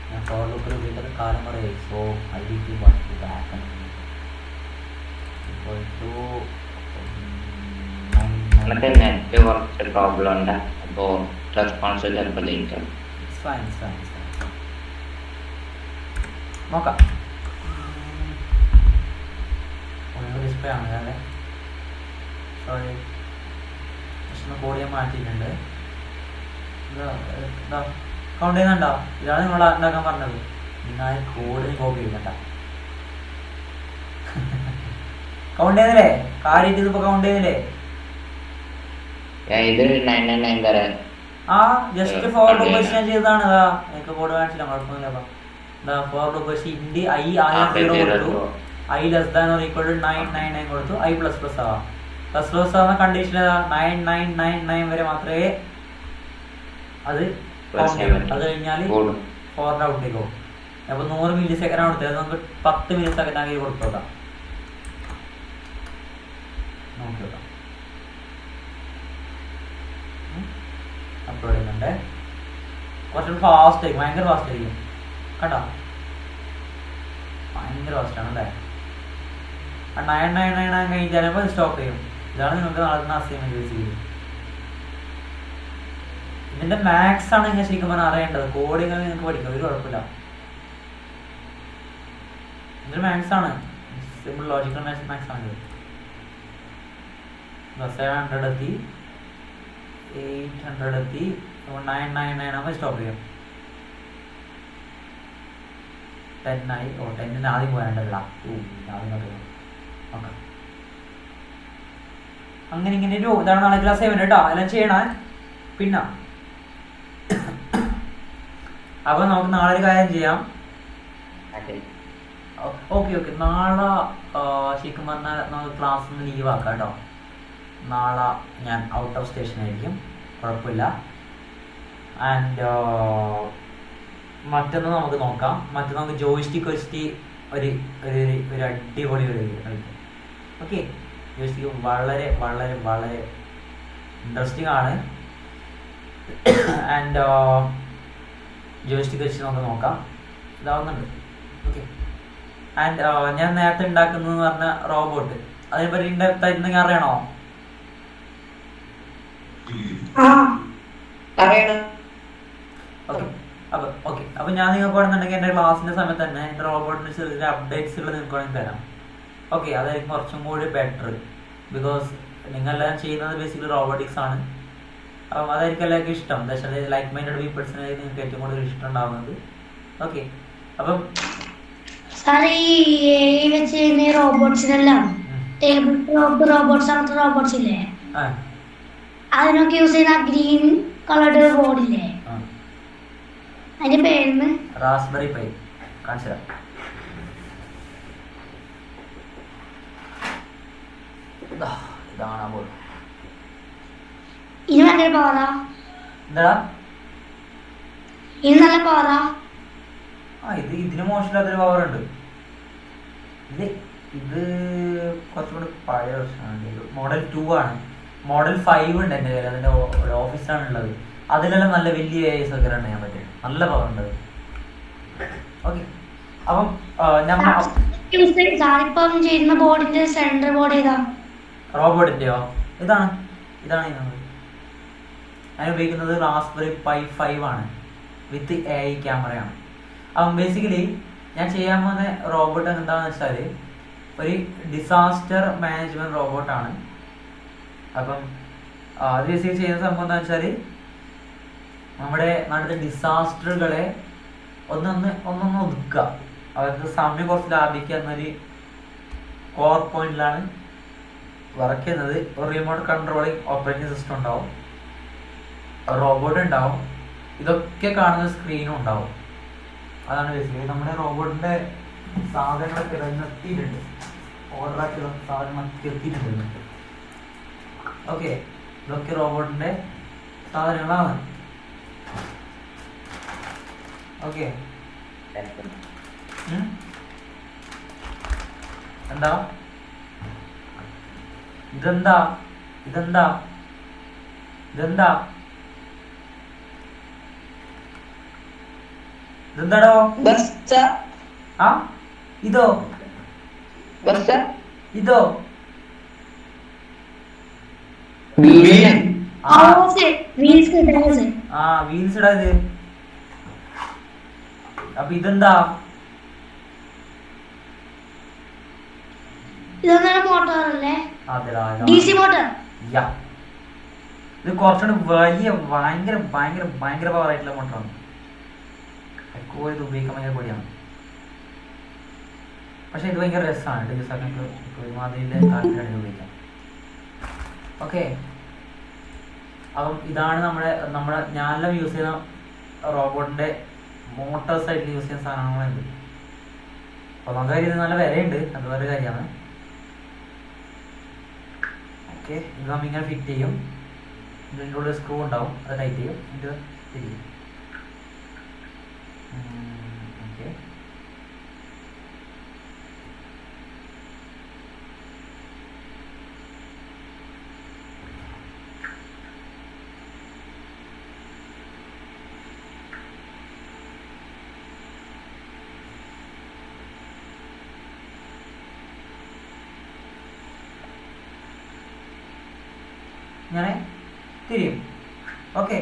ഞാൻ ഫോർ ലൂപ്പിൽ ഉപയോഗിക്കുന്ന കാലം കുറേ. So I D back net കുറച്ച് പ്രോബ്ലം ഉണ്ട്. അപ്പോൾ റെസ്പോൺസ് ചിലപ്പോൾ ലേറ്റ് ആവും. നോക്കാം. ഡിസ്പ്ലേ ആണ് അല്ലേ? സോറി, കോഡ് ഞാൻ മാറ്റിയിട്ടുണ്ട്. കൗണ്ട് ചെയ്യുന്നുണ്ടോ? ഇതാണ് നിങ്ങൾ ഉണ്ടാക്കാൻ പറഞ്ഞത്. നിങ്ങൾ കോഡിന് കോപ്പി ചെയ്യുന്നുണ്ട. കൗണ്ട് ചെയ്യുന്നില്ലേ? കാര്യമായിട്ട് ഇതിപ്പോ കൗണ്ട് ചെയ്യുന്നില്ലേ? ഇത് 999 വരെ. ആ ജസ്റ്റ് ഫോർ ലൂപ്പ് ഞാൻ ചെയ്തതാണ്. എനിക്ക് കോഡ് കാണിച്ചില്ല, കുഴപ്പമൊന്നുമില്ല. ഫോർ ലൂപ്പ് ഇന്ത്യ ഐ 0 കൊടുത്തു, I less than or equal to 999 കൊടുത്തു, ഐ പ്ലസ് പ്ലസ് ആവാം. പ്ലസ് പ്ലസ് ആവുന്ന കണ്ടീഷൻ 9999 വരെ മാത്രമേ അത് കൗണ്ട് ചെയ്യൂ. അത് കഴിഞ്ഞാൽ ഫോറിന്റെ ഔട്ടേക്ക് പോകും. അപ്പൊ 100 മില്ലി സെക്കൻഡ് ആണ് കൊടുത്തത്. നമുക്ക് 10 മില്ലി സെക്കൻഡ് ആക്കി കൊടുത്തോക്കാം. നോക്കി നോക്കാം. അപ്ലോഡ് ചെയ്യുന്നുണ്ട്. കുറച്ചുകൂടി ഫാസ്റ്റ് ആയിരിക്കും, ഭയങ്കര ഫാസ്റ്റ് ആയിരിക്കും. കണ്ടോ? ഭയങ്കര ഫാസ്റ്റ് ആണ് അല്ലേ? 999 കഴിഞ്ഞാൽ സ്റ്റോപ്പ് ചെയ്യും. ഇതാണ് നിങ്ങൾക്ക് നടത്തുന്ന അസൈൻമെന്റ് യൂസ് ചെയ്യും. ഇതിന്റെ മാത്സ് ആണ് ഞാൻ ശരിക്കും പറഞ്ഞാൽ അറിയേണ്ടത്. കോഡിങ് നിങ്ങൾക്ക് പഠിക്കാം, ഒരു കുഴപ്പമില്ല. ഇതിന്റെ മാത്സ് ആണ്, സിമ്പിൾ ലോജിക്കൽ മാത്സ് ആണ്. 700 എത്തി, 800 എത്തി, 999 ആകുമ്പോൾ സ്റ്റോപ്പ് ചെയ്യാം. 10 ആയി. 10 ആദ്യം പോയാണ്ടല്ല, ആദ്യം ഓക്കെ. അങ്ങനെ ഇങ്ങനെ ഒരു ഇതാണ് നാളെ ക്ലാസ് 7 കേട്ടോ. എല്ലാം ചെയ്യണേ. പിന്നെ അപ്പൊ നമുക്ക് നാളെ ഒരു കാര്യം ചെയ്യാം. ഓക്കെ നാളെ ശരിക്കും പറഞ്ഞാൽ നമുക്ക് ക്ലാസ് ഒന്ന് ലീവ് ആക്കാം കേട്ടോ. നാളെ ഞാൻ ഔട്ട് ഓഫ് സ്റ്റേഷൻ ആയിരിക്കും, കുഴപ്പമില്ല. ആൻഡ് മറ്റൊന്ന് നമുക്ക് നോക്കാം. മറ്റൊന്ന് നമുക്ക് ജോയിസ്റ്റിക് വെച്ചിട്ട് ഒരു അടിപൊളി ഒരു കളിക്കും. ഓക്കെ, ജോയിസ്റ്റിക് വളരെ വളരെ വളരെ ഇൻട്രസ്റ്റിംഗ് ആണ്. ആൻഡ് ജോയിസ്റ്റിക് വെച്ച് നമുക്ക് നോക്കാം. ഇതാവുന്നുണ്ട്. ഓക്കെ. ആൻഡ് ഞാൻ നേരത്തെ ഉണ്ടാക്കുന്നതെന്ന് പറഞ്ഞ റോബോട്ട്, അതിനെപ്പറ്റി എന്തെങ്കിലും അറിയണോ? അപ്പൊ ഞാൻ നിങ്ങൾക്ക് വേണമെന്നുണ്ടെങ്കിൽ എന്റെ ക്ലാസ്സിന്റെ സമയത്ത് തന്നെ എന്റെ റോബോട്ടിന്റെ ചെറിയ അപ്ഡേറ്റ്സുകൾ നിങ്ങൾക്ക് വേണമെങ്കിൽ തരാം. ഓക്കെ, അതായിരിക്കും കുറച്ചും കൂടി ബെറ്റർ. ബിക്കോസ് നിങ്ങളെല്ലാം ചെയ്യുന്നത് ബേസിക്കലി റോബോട്ടിക്സ് ആണ്. അപ്പം അതായിരിക്കും എല്ലാവർക്കും ഇഷ്ടം. എന്താ വെച്ചാൽ ലൈക്ക് മൈൻഡഡ് പീപ്പിൾസിനെ നിങ്ങൾക്ക് ഏറ്റവും കൂടുതൽ ഇഷ്ടം ഉണ്ടാവുന്നത്. ഓക്കെ, അപ്പം റോബോട്ട്സിനെല്ലാം ടേബിൾ ടോപ്പ് റോബോട്ട്സ് അങ്ങനത്തെ റോബോട്ട്സ് ഇല്ലേ, അതിനൊക്കെ യൂസ് ചെയ്യുന്ന ഗ്രീൻ കളർഡ് ബോർഡ് ഇല്ലേ, അതിന്റെ പേര് റാസ്ബെറി പൈ. കാണിച്ചു തരാം. ഇതാണ് ആ ബോർഡ്. ഇനി ഭയങ്കര പവറാ. എന്താ ഇനി നല്ല പവറാ. ഇതിന് മോശമില്ലാത്തൊരു പവർ ഉണ്ട്. ഇത് കുറച്ചുകൂടി പഴയ വർഷമാണ്. മോഡൽ 2 ആണ്. മോഡൽ 5 ഉണ്ട് എൻ്റെ കയ്യിൽ. അതിൻ്റെ ഓഫീസിലാണ് ഉള്ളത്. അതിലെല്ലാം നല്ല വലിയ ഒക്കെ റൺ ചെയ്യാൻ പറ്റും. നല്ല പവർ ഉണ്ട്. ഓക്കെ, അപ്പം ചെയ്യുന്ന ബോർഡിന്റെ സെന്റർ ബോർഡ് ഏതാ? റോബോട്ടിന്റെയോ? ഇതാണ് ഞാൻ ഉപയോഗിക്കുന്നത്. റാസ്ബെറി പൈ 5 ആണ്, വിത്ത് AI ക്യാമറയാണ്. അപ്പം ബേസിക്കലി ഞാൻ ചെയ്യാൻ പോകുന്ന റോബോട്ട് എന്താണെന്ന് വെച്ചാൽ ഒരു ഡിസാസ്റ്റർ മാനേജ്മെന്റ് റോബോട്ടാണ്. അപ്പം അത് ബേസിക്കലി ചെയ്യുന്ന സംഭവം എന്താ വെച്ചാൽ നമ്മുടെ നാട്ടിലെ ഡിസാസ്റ്ററുകളെ ഒന്നൊന്ന് ഒതുക്കുക, അവർക്ക് സമയം കുറച്ച് ലാഭിക്കുക എന്നൊരു കോർ പോയിന്റിലാണ് വർക്ക് ചെയ്യുന്നത്. ഒരു റിമോട്ട് കൺട്രോളിങ് ഓപ്പറേറ്റിംഗ് സിസ്റ്റം ഉണ്ടാവും, റോബോട്ട് ഉണ്ടാവും, ഇതൊക്കെ കാണുന്ന സ്ക്രീനും ഉണ്ടാവും. അതാണ് ബേസിക്കലി നമ്മുടെ റോബോട്ടിന്റെ സാധനങ്ങളൊക്കെ നിർത്തിയിട്ടുണ്ട്, ഓർഡറാക്കി സാധനങ്ങളൊക്കെ എത്തിയിട്ടുണ്ട്. ഓക്കെ, ഇതൊക്കെ റോബോട്ടിന്റെ സാധനങ്ങളാണ്. ഓക്കെ, എന്താ ഇതെന്താ ഇതെന്താ ഇതെന്താ ഇതെന്താടോ? ആ ഇതോ ഇതോ വീൽസ് ഇടാത്. അപ്പൊ ഇതെന്താ? ഇത് കുറച്ചുകൂടി വലിയ ഭയങ്കര ഭയങ്കര ഭയങ്കര പവർ ആയിട്ടുള്ള മോട്ടറാണ്. ഇത് ഉപയോഗിക്കാൻ ഭയങ്കര പൊടിയാണ്, പക്ഷെ ഇത് ഭയങ്കര രസമാണ്. ഒരുമാതിരിയിലെ താല്പര്യമാണ് ഇത് ഉപയോഗിക്കാൻ. ഓക്കെ, അപ്പം ഇതാണ് നമ്മുടെ ഞാനെല്ലാം യൂസ് ചെയ്യുന്ന റോബോട്ടിന്റെ മോട്ടോഴ്സ് ആയിട്ട് യൂസ് ചെയ്യുന്ന സാധനങ്ങളുണ്ട്. ഒന്നാമത്തെ കാര്യം ഇത് നല്ല വിലയുണ്ട്, അത് വേറെ കാര്യമാണ്. ഓക്കെ, ഇത് നമ്മിങ്ങനെ ഫിറ്റ് ചെയ്യും, ഇതിൻ്റെ ഉള്ളിൽ സ്ക്രൂ ഉണ്ടാവും, അത് ടൈറ്റ് ചെയ്യും, ഇത് തിരിയും. ഓക്കെ, ഇങ്ങനെ തിരിയും. ഓക്കെ,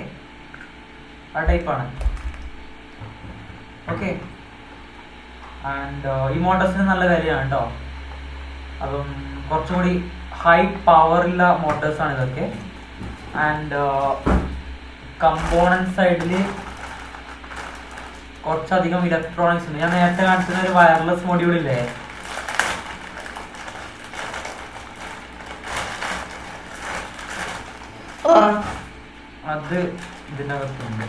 ആ ടൈപ്പാണ്. ഓക്കെ, ആൻഡ് ഈ മോട്ടോഴ്സിന് നല്ല വിലയാണ് കേട്ടോ. അപ്പം കുറച്ചും കൂടി ഹൈ പവറുള്ള മോട്ടോഴ്സാണ് ഇതൊക്കെ. ആൻഡ് കമ്പോണന്റ് സൈഡിൽ കുറച്ചധികം ഇലക്ട്രോണിക്സ് ഉണ്ട്. ഞാൻ നേരത്തെ കാണിച്ചിരുന്ന ഒരു വയർലെസ് മൊഡ്യൂൾ ഇല്ലേ, അത് ഇതിനകത്തുണ്ട്.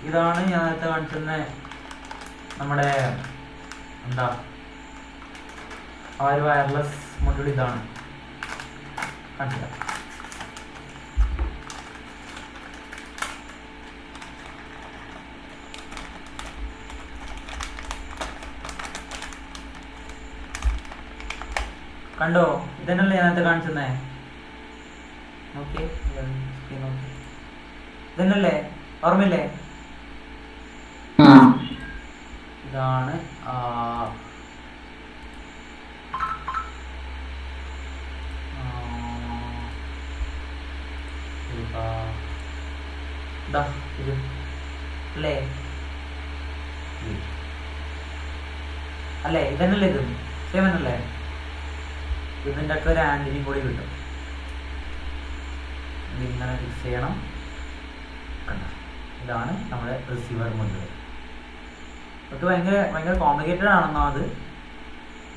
ഇതാണ് ഞാൻ നേരത്തെ കാണിച്ചിരുന്ന നമ്മുടെ എന്താ ആ ഒരു വയർലെസ് മൊഡ്യൂൾ. ഇതാണ് കാണിച്ചില്ല. കണ്ടോ? ഇതന്നല്ലേ ഞാൻ നേരത്തെ കാണിച്ചിരുന്നേ. ഓക്കെ, ഇതന്നല്ലേ, ഓർമ്മയില്ലേ? ഇതാണ് ഇത് അല്ലേ, അല്ലേ? ഇതന്നല്ലേ, ഇത് സെയിം തന്നല്ലേ? ഇതിൻ്റെ ഒക്കെ ഒരു ആൻറ്റിനും കൂടി കിട്ടും. ഇതിങ്ങനെ ഫിക്സ് ചെയ്യണം. ഇതാണ് നമ്മുടെ റിസീവർ മൊഡ്യൂൾ. ഒക്കെ ഭയങ്കര ഭയങ്കര കോംപ്ലിക്കേറ്റഡ് ആണെന്നോ അത്,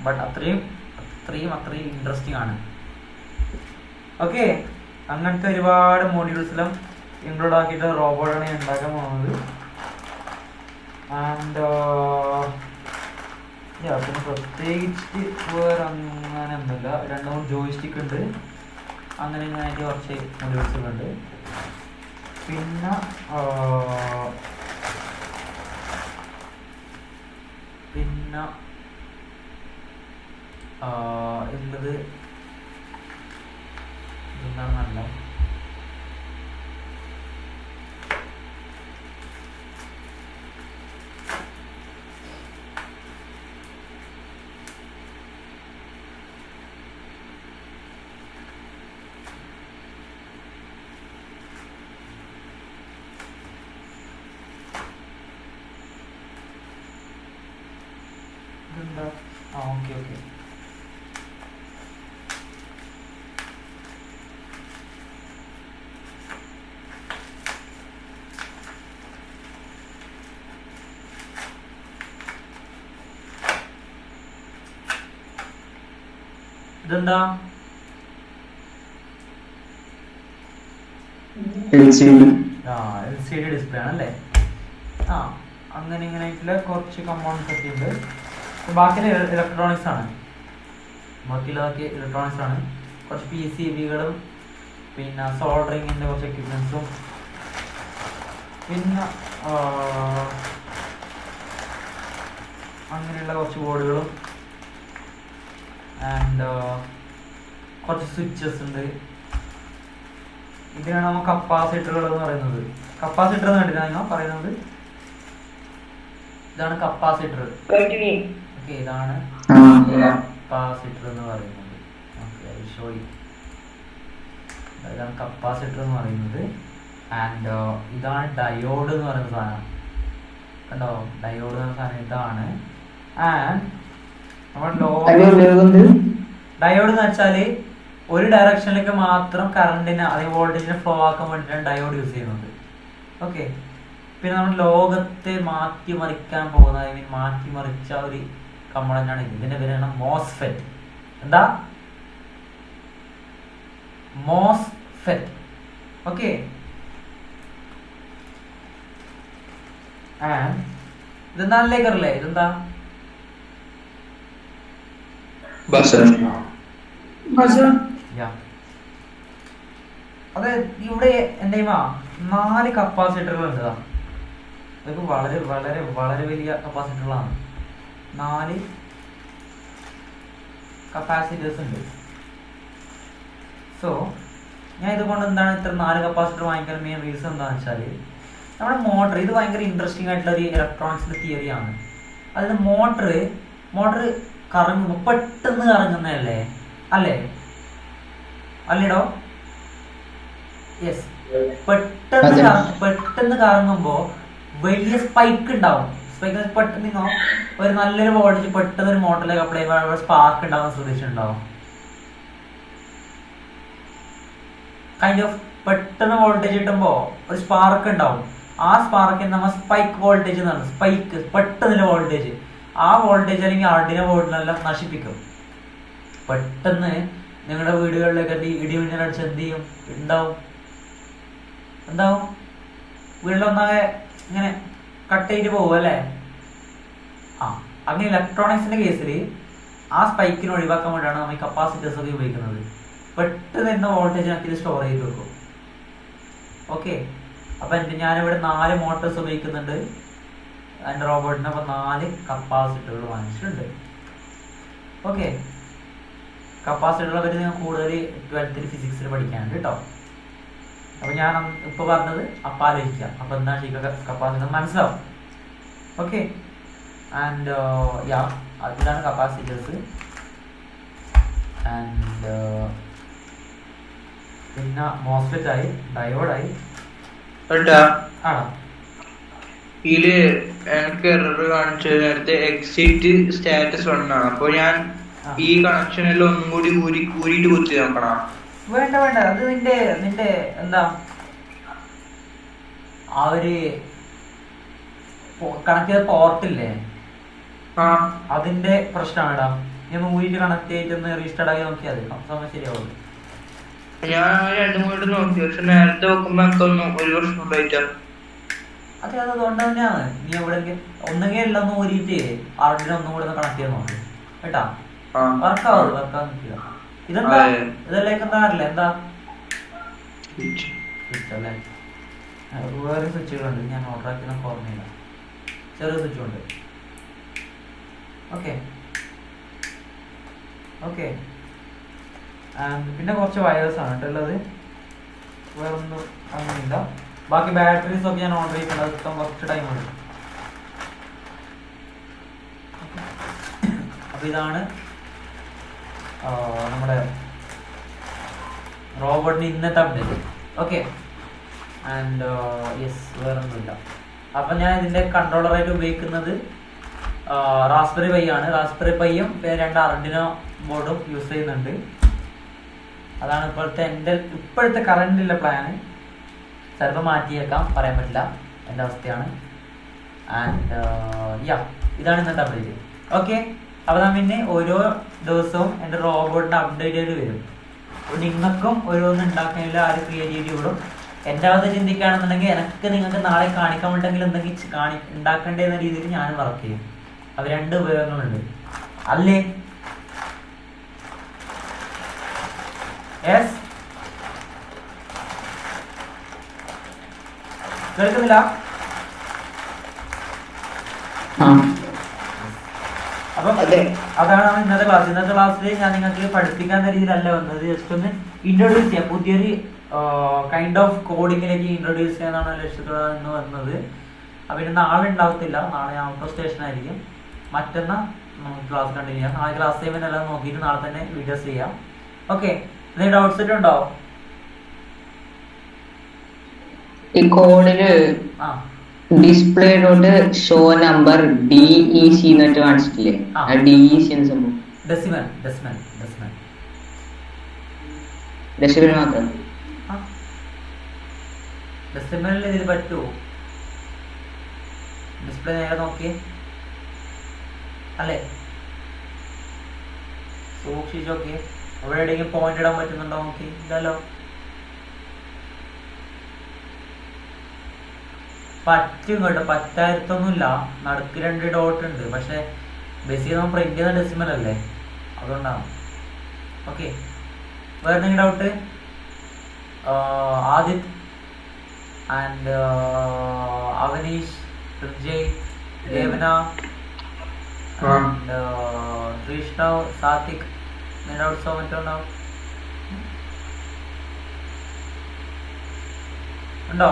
ബട്ട് അത്രയും ഇൻട്രസ്റ്റിംഗ് ആണ്. ഓക്കെ, അങ്ങനത്തെ ഒരുപാട് മോഡ്യൂൾസിലും ഇൻക്ലൂഡ് ആക്കിയിട്ട് റോബോട്ടാണ് ഞാൻ ഉണ്ടാക്കാൻ പോകുന്നത്. ആൻഡ് പിന്നെ പ്രത്യേകിച്ച് വേറെ അങ്ങനെ ഒന്നുമില്ല. 2-3 ജോയിസ്റ്റിക്ക് ഉണ്ട്, അങ്ങനെ ഇങ്ങനെയായിട്ട് കുറച്ച് മോഡ്യൂൾസുകളുണ്ട്. പിന്നെ പിന്നെ ഉള്ളത് എന്താണെന്നല്ല, ഇതെന്താ, ഓക്കെ ഓക്കെ. ഇതെന്താ, LCD ഡിസ്പ്ലേ ആണല്ലേ. അങ്ങനെ ഇങ്ങനെ ആയിട്ടുള്ള കുറച്ച് കമ്പോണൻസ് ഒക്കെ ഉണ്ട്. ബാക്കിയുള്ള ഇലക്ട്രോണിക്സ് ആണ്, ബാക്കിയുള്ളതൊക്കെ ഇലക്ട്രോണിക്സ് ആണ്. കുറച്ച് PCBകളും പിന്നെ സോൾഡറിങ്ങിൻ്റെ കുറച്ച് എക്യുപ്മെൻസും പിന്നെ അങ്ങനെയുള്ള കുറച്ച് ബോർഡുകളും ആൻഡ് കുറച്ച് സ്വിച്ചസ് ഉണ്ട്. ഇതിനാണ് നമ്മൾ കപ്പാസിറ്ററുകൾ എന്ന് പറയുന്നത്. കപ്പാസിറ്റർ എന്ന് കണ്ടിട്ടാണോ പറയുന്നത്? ഇതാണ് കപ്പാസിറ്റർ. ഓക്കെ, ഇതാണ് കപ്പാസിറ്റർ എന്ന് പറയുന്നത്. Okay, show you. ഇതാണ് കപ്പാസിറ്റർ എന്ന് പറയുന്നത്. ആൻഡ് ഇതാണ് ഡയോഡ് എന്ന് പറയുന്ന സാധനം. കണ്ടോ, ഡയോഡ് എന്ന സാധനം ഇതാണ്. ആൻഡ് ഡയോഡ് എന്ന് വെച്ചാൽ ഒരു ഡയറക്ഷനിലേക്ക് മാത്രം കറണ്ടിനെ അല്ലെങ്കിൽ വോൾട്ടേജിനെ ഫ്ലോ ആക്കാൻ വേണ്ടിയിട്ടാണ് ഡയോഡ് യൂസ് ചെയ്യുന്നത്. ഓക്കെ, പിന്നെ നമ്മൾ ലോകത്തെ മാറ്റിമറിക്കാൻ പോകുന്ന, ഐ മീൻ മാറ്റിമറിച്ച ഒരു കമ്പോണന്റാണ് ഇത്. ഇതിന്റെ പേരാണ് മോസ്ഫെറ്റ്. എന്താ? മോസ്ഫെറ്റ്. ഓക്കെ, ആൻഡ് ഇതെന്താ ലേക്കറല്ലേ? ഇതെന്താ? അതെ, ഇവിടെ എൻ്റെ 4 കപ്പാസിറ്ററുകൾ ഉണ്ട്. ഇതൊക്കെ വളരെ വളരെ വളരെ വലിയ കപ്പാസിറ്ററുകളാണ്. 4 കപ്പാസിറ്റേഴ്സ് ഉണ്ട്. സോ ഞാൻ ഇതുകൊണ്ട് എന്താണ് ഇത്ര 4 കപ്പാസിറ്റർ വാങ്ങിക്കാൻ മെയിൻ റീസൺ എന്താണെന്ന് വെച്ചാൽ, നമ്മുടെ മോട്ടർ, ഇത് ഭയങ്കര ഇൻട്രസ്റ്റിംഗ് ആയിട്ടുള്ള ഒരു ഇലക്ട്രോണിക്സിന്റെ തിയറിയാണ്. അതായത് മോട്ടർ കറങ്ങുമ്പോൾ പെട്ടെന്ന് കറങ്ങുന്നതല്ലേ, അല്ലേടോ? യെസ്, പെട്ടെന്ന് കറങ്ങുമ്പോൾ വലിയ സ്പൈക്ക് ഉണ്ടാവും. സ്പൈക്ക് പെട്ടെന്ന് ഒരു നല്ലൊരു വോൾട്ടേജ് പെട്ടെന്ന് ഒരു മോട്ടറിലേക്ക് അപ്ലൈ ചെയ്യുമ്പോൾ സ്പാർക്ക് ഉണ്ടാവുന്ന ശ്രദ്ധിച്ചിട്ടുണ്ടാവും. കൈൻഡ് ഓഫ് പെട്ടെന്ന് വോൾട്ടേജ് കിട്ടുമ്പോൾ ഒരു സ്പാർക്ക് ഉണ്ടാവും. ആ സ്പാർക്കിന് നമ്മൾ സ്പൈക്ക് വോൾട്ടേജ് എന്നാണ്. സ്പൈക്ക് പെട്ടെന്നുള്ള വോൾട്ടേജ്, ആ വോൾട്ടേജ് അല്ലെങ്കിൽ ആർഡിനോ ബോർഡിനെല്ലാം നശിപ്പിക്കും. പെട്ടെന്ന് നിങ്ങളുടെ വീടുകളിലേക്ക് ഇടിമിന്നലടിച്ച് എന്ത് ചെയ്യും? എന്താവും? വീട്ടിലൊന്നാകെ ഇങ്ങനെ കട്ട് ചെയ്ത് പോകും അല്ലേ? അങ്ങനെ ഇലക്ട്രോണിക്സിന്റെ കേസിൽ ആ സ്പൈക്കിനെ ഒഴിവാക്കാൻ വേണ്ടിയാണ് നമ്മൾ ഈ കപ്പാസിറ്റേഴ്സ് ഒക്കെ ഉപയോഗിക്കുന്നത്. പെട്ടെന്ന് തന്നെ വോൾട്ടേജിനൊക്കെ ഇത് സ്റ്റോർ ചെയ്ത് വെക്കും. ഓക്കെ, അപ്പം ഞാനിവിടെ 4 മോട്ടോഴ്സ് ഉപയോഗിക്കുന്നുണ്ട് എൻ്റെ റോബോട്ടിന്. അപ്പം 4 കപ്പാസിറ്ററുകൾ വാങ്ങിച്ചിട്ടുണ്ട്. ഓക്കെ, കപ്പാസിറ്ററുകളെ പറ്റി നിങ്ങൾ കൂടുതൽ 12th ഫിസിക്സിൽ പഠിക്കാനുണ്ട് കേട്ടോ. അപ്പം ഞാൻ ഇപ്പോൾ പറഞ്ഞത് അപ്പം ആലോചിക്കാം. അപ്പം എന്താണ് ശരിക്കും കപ്പാസിറ്റർ മനസ്സിലാവും. ഓക്കെ, ആൻഡ് ഇതാണ് കപ്പാസിറ്റേഴ്സ്. ആൻഡ് പിന്നെ മോസ്ഫെറ്റ് ആയി, ഡയോഡായി. ആണോ? ഇതില് എനിക്ക് എറർ കാണിച്ചു നേരത്തെ എക്സിറ്റ് സ്റ്റാറ്റസ് വന്നാണ്. അപ്പൊ ഞാൻ ഈ കണക്ഷനെല്ലാം ഒന്നും കൂടി കൂരിയിട്ട് കുത്തി നോക്കണം. വേണ്ട, അത് നിന്റെ എന്താ ആ ഒരു കണക്ട് ചെയ്ത പോർട്ടില്ലേ, അതിന്റെ പ്രശ്നമാടാ. ഞാൻ ഊരിട്ട് കണക്ട് ചെയ്തിട്ട് റീസ്റ്റാർട്ട് ആക്കി നോക്കിയാൽ സമയം ശരിയാവും. ഞാൻ 2-3 നോക്കി, പക്ഷെ നേരത്തെ നോക്കുമ്പോ എനിക്കൊന്നും ഒരു പ്രശ്നം ഉണ്ടായിട്ടാ. അതെ, അതുകൊണ്ട് തന്നെയാണ്. നീ എവിടെയെങ്കിലും ഒന്നെങ്കിൽ എല്ലാം ഊരിയിട്ട് ആർഡിനെ ഒന്നും കൂടെ കണക്ട് ചെയ്ത് നോക്ക് കേട്ടാ. വർക്കാവും നിൽക്കില്ല. ഇതെന്താ? ഇതെല്ലാം എന്താ അറിയില്ല. എന്താ സ്വിച്ച് അല്ലേ? വേറെ സ്വിച്ചുകളുണ്ട്, ഞാൻ ഓർഡർ ആക്കി നമുക്ക് ഓർമ്മയില്ല. ചെറിയ സ്വിച്ച് ഉണ്ട്. Okay okay. പിന്നെ കുറച്ച് വയേഴ്സ് ആണ് കേട്ടുള്ളത്, വേറെ ഒന്നും അങ്ങനെയില്ല. ബാക്കി ബാറ്ററീസ് ഒക്കെ ഞാൻ ഓർഡർ ചെയ്തിട്ടുണ്ട്, അത് കുറച്ച് ടൈം ഉണ്ട്. അപ്പോൾ ഇതാണ് നമ്മുടെ റോബോട്ടിന് ഇന്നത്തെ അപ്ഡേറ്റ്. ഓക്കെ. ആൻഡ് യെസ്, വേറെ ഒന്നുമില്ല. അപ്പം ഞാൻ ഇതിൻ്റെ കൺട്രോളറായിട്ട് ഉപയോഗിക്കുന്നത് റാസ്ബെറി പൈ ആണ്. റാസ്ബെറി പൈയും പിന്നെ 2 അർഡിനോ ബോർഡും യൂസ് ചെയ്യുന്നുണ്ട്. അതാണ് ഇപ്പോഴത്തെ കറണ്ടിലുള്ള പ്ലാന്. ചിലപ്പോൾ മാറ്റിയേക്കാം, പറയാൻ പറ്റില്ല, എൻ്റെ അവസ്ഥയാണ്. ആൻഡ് ഇതാണ് ഇന്നത്തെ അപ്ഡേറ്റ്. ഓക്കെ. അപ്പോൾ പിന്നെ ഓരോ ദിവസവും എൻ്റെ റോബോട്ടിൻ്റെ അപ്ഡേറ്റുകൾ വരും. അപ്പോൾ നിങ്ങൾക്കും ഓരോന്ന് ഉണ്ടാക്കാനുള്ള ആ ഒരു ക്രിയേറ്റിവിറ്റി കൂടും. എൻ്റെ അവസ്ഥ ചിന്തിക്കുകയാണെന്നുണ്ടെങ്കിൽ എനിക്ക് നിങ്ങൾക്ക് നാളെ കാണിക്കാൻ വേണ്ടെങ്കിൽ എന്തെങ്കിലും ഉണ്ടാക്കേണ്ടതെന്ന രീതിയിൽ ഞാൻ വർക്ക് ചെയ്യും. അത് 2 ഉപയോഗങ്ങളുണ്ട് അല്ലേ? യെസ്, കേൾക്കുന്നില്ല? അപ്പം അതാണ് ഇന്നത്തെ ക്ലാസ്. ഇന്നത്തെ ക്ലാസ്സിൽ ഞാൻ നിങ്ങൾക്ക് പഠിപ്പിക്കാവുന്ന രീതിയിലല്ല വന്നത്, ജസ്റ്റ് ഒന്ന് ഇൻട്രൊഡ്യൂസ് ചെയ്യാം, പുതിയൊരു കൈൻഡ് ഓഫ് കോഡിങ്ങിലേക്ക് ഇൻട്രൊഡ്യൂസ് ചെയ്യാനാണ് ലക്ഷ്യത്തോടെ ഇന്ന് വന്നത്. അപ്പം പിന്നെ നാളെ ഉണ്ടാകത്തില്ല, നാളെ ഞാൻ ഔട്ട് ഓഫ് സ്റ്റേഷൻ ആയിരിക്കും. മറ്റന്നാൾ നമുക്ക് ക്ലാസ് കണ്ടിന്യൂ ചെയ്യാം. നാളെ ക്ലാസ് ചെയ്യുമ്പോൾ എല്ലാം നോക്കിയിട്ട് നാളെ തന്നെ വീഡിയോസ് ചെയ്യാം. ഓക്കെ. എന്തെങ്കിലും ഡൗട്ട്സ് ഒക്കെ ഉണ്ടോ? ഈ കോഡില് ഡിസ്പ്ലേയിലോട്ട് ഷോ നമ്പർ DEC എന്നിട്ട് കാണിച്ചിട്ടില്ലേ? DEC എന്ന സംഭവം ഡെസിബൽ മാത്രം. ഡെസിബലിൽ ഇതിൽ പറ്റുമോ? ഡിസ്പ്ലേ നേരെ നോക്കിയേ അല്ലേ? സൂക്ഷിച്ച് നോക്കിയേ, അവിടെ എവിടെയെങ്കിലും പോയിന്റ് ഇടാൻ പറ്റുന്നുണ്ടോ നോക്കി. ഇല്ലല്ലോ. പറ്റും കേട്ടോ, പറ്റായിരത്തൊന്നുമില്ല. നടുക്ക് 2 ഡോട്ട് ഉണ്ട്, പക്ഷെ ബേസിക്കലി നമ്മൾ പ്രിന്റ് ചെയ്യുന്ന ഡെസിമൽ അല്ലേ, അതുകൊണ്ടാണ്. ഓക്കെ. വേറെ എന്തെങ്കിലും doubt? Adith and Avneesh, Vijay, Devana and Shreeshnav, Satvik, ഡൗട്ട്സോ മറ്റോ ഉണ്ടാവും? ഉണ്ടോ?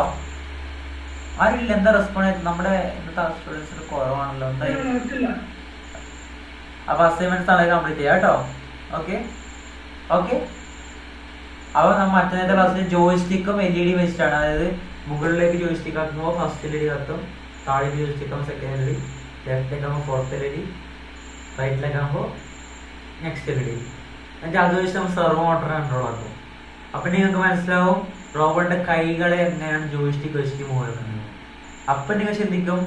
ആരില്ല? എന്താ റെസ്പോണ്ട്? നമ്മുടെ ഇന്നത്തെ സ്റ്റുഡൻസിന് കുറവാണല്ലോ, എന്തായാലും. അപ്പൊ അസൈൻമെന്റ്സ് നാളെ കംപ്ലീറ്റ് ചെയ്യാം കേട്ടോ. Okay okay. അപ്പോൾ നമ്മൾ മറ്റന്നത്തെ ക്ലാസ്സിൽ ജോയിസ്റ്റിക്കും LED വെച്ചിട്ടാണ്, അതായത് മുകളിലേക്ക് ജോയിസ്റ്റിക് ആക്കുമ്പോൾ ഫസ്റ്റ് LED കത്തും, താഴേക്ക് ജോയിസ്റ്റിക് ആകുമ്പോൾ സെക്കൻഡ് LED, ലെഫ്റ്റിലേക്ക് ആകുമ്പോൾ ഫോർത്ത് LED, റൈറ്റിലേക്ക് ആകുമ്പോൾ നെക്സ്റ്റ് LED. എന്നിട്ട് അത് വെച്ച് നമ്മൾ സെർവോ മോട്ടർ കൺട്രോൾ ആക്കും. അപ്പം നിങ്ങൾക്ക് മനസ്സിലാവും റോബോട്ടിന്റെ കൈകളെ എങ്ങനെയാണ് ജോയിസ്റ്റിക് വെച്ചിട്ട് മൂവ് ചെയ്യുന്നത്. അപ്പം നിങ്ങൾ ചിന്തിക്കും,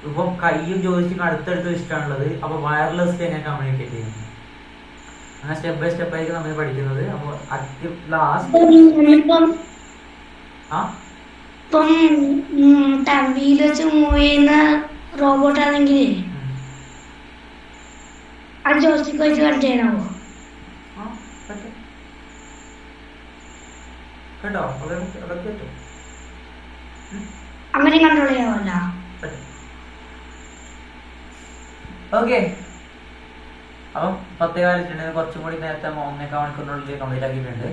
ഇപ്പം കൈയും ജോയിസ്റ്റിക്കും അടുത്തടുത്ത് വെച്ചിട്ടാണുള്ളത്, അപ്പോൾ വയർലെസ് എങ്ങനെ കമ്മ്യൂണിക്കേറ്റ് ചെയ്യുന്നത്? അങ്ങനെ സ്റ്റെപ്പ് ബൈ സ്റ്റെപ്പ് ആയിരിക്കും നമ്മൾ പഠിക്കുന്നത്. അപ്പോൾ അറ്റ് ലാസ്റ്റ് ടമ്പിയിൽ വെച്ച് മൂവ് ചെയ്യുന്ന റോബോട്ട് ആണെങ്കിൽ ആ ജോയിസ്റ്റിക് വെച്ച് കട്ട് ചെയ്യണമോ? കേട്ടോ, അതൊക്കെ പറ്റും, അങ്ങനെ കൺട്രോൾ ചെയ്യാമല്ല. ഓക്കെ. അപ്പം 10:40 കുറച്ചും കൂടി നേരത്തെ 1.25 മണിക്കൂറിനുള്ളിൽ കംപ്ലീറ്റ് ആക്കിയിട്ടുണ്ട്.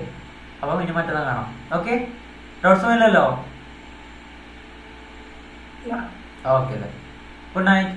അപ്പം ഇനി മറ്റന്നാൾ കാണാം. ഓക്കെ. ഡൗട്ട്സ് ഒന്നും ഇല്ലല്ലോ? ഓക്കെ. Good night.